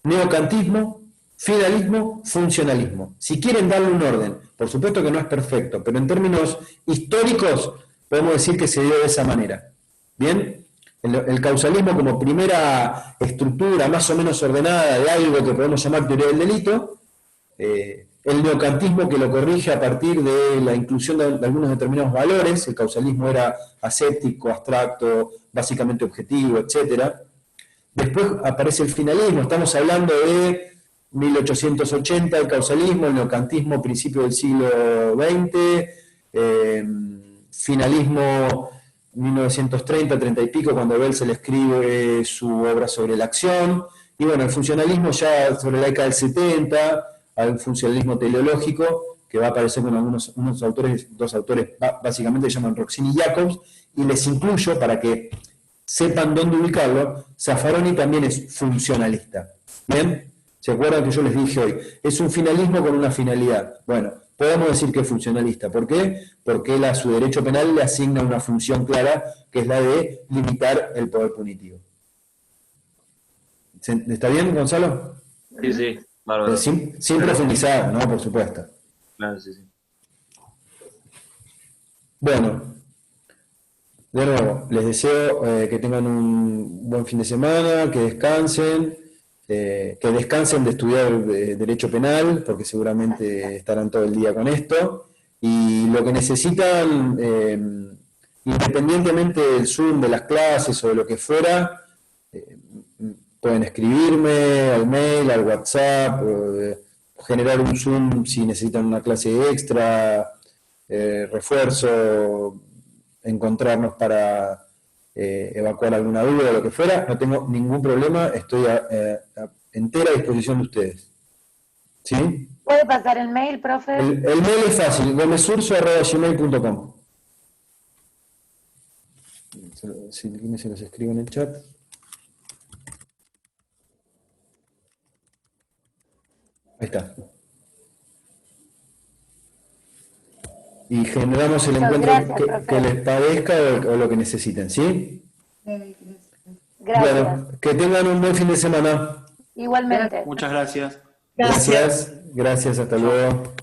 neocantismo, finalismo, funcionalismo. Si quieren darle un orden, por supuesto que no es perfecto, pero en términos históricos podemos decir que se dio de esa manera. ¿Bien? El causalismo como primera estructura más o menos ordenada de algo que podemos llamar teoría del delito, el neocantismo que lo corrige a partir de la inclusión de algunos determinados valores. El causalismo era aséptico, abstracto, básicamente objetivo, etc. Después aparece el finalismo, estamos hablando de 1880, el causalismo, el neocantismo, principio del siglo XX, finalismo 1930, 30 y pico, cuando Bell le escribe su obra sobre la acción, y bueno, el funcionalismo ya sobre la década del 70, al funcionalismo teleológico, que va a aparecer con dos autores básicamente se llaman Roxini y Jacobs, y les incluyo, para que sepan dónde ubicarlo, Zaffaroni también es funcionalista. ¿Bien? ¿Se acuerdan que yo les dije hoy? Es un finalismo con una finalidad. Bueno, podemos decir que es funcionalista. ¿Por qué? Porque él a su derecho penal le asigna una función clara, que es la de limitar el poder punitivo. ¿Está bien, Gonzalo? Sí, bárbaro. Sin profundizar, ¿no? Por supuesto. Claro, sí. Bueno, de nuevo, les deseo que tengan un buen fin de semana, que descansen de estudiar Derecho Penal, porque seguramente estarán todo el día con esto, y lo que necesitan, independientemente del Zoom, de las clases o de lo que fuera, pueden escribirme al mail, al WhatsApp, generar un Zoom si necesitan una clase extra, refuerzo, encontrarnos para evacuar alguna duda o lo que fuera. No tengo ningún problema, estoy a entera disposición de ustedes. ¿Sí? ¿Puede pasar el mail, profe? El mail es fácil, gomezurso@gmail.com. Si se los escribo en el chat. Ahí está. Y generamos el encuentro que les parezca o lo que necesiten, ¿sí? Gracias. Bueno, que tengan un buen fin de semana. Igualmente. Muchas gracias. Gracias, hasta luego.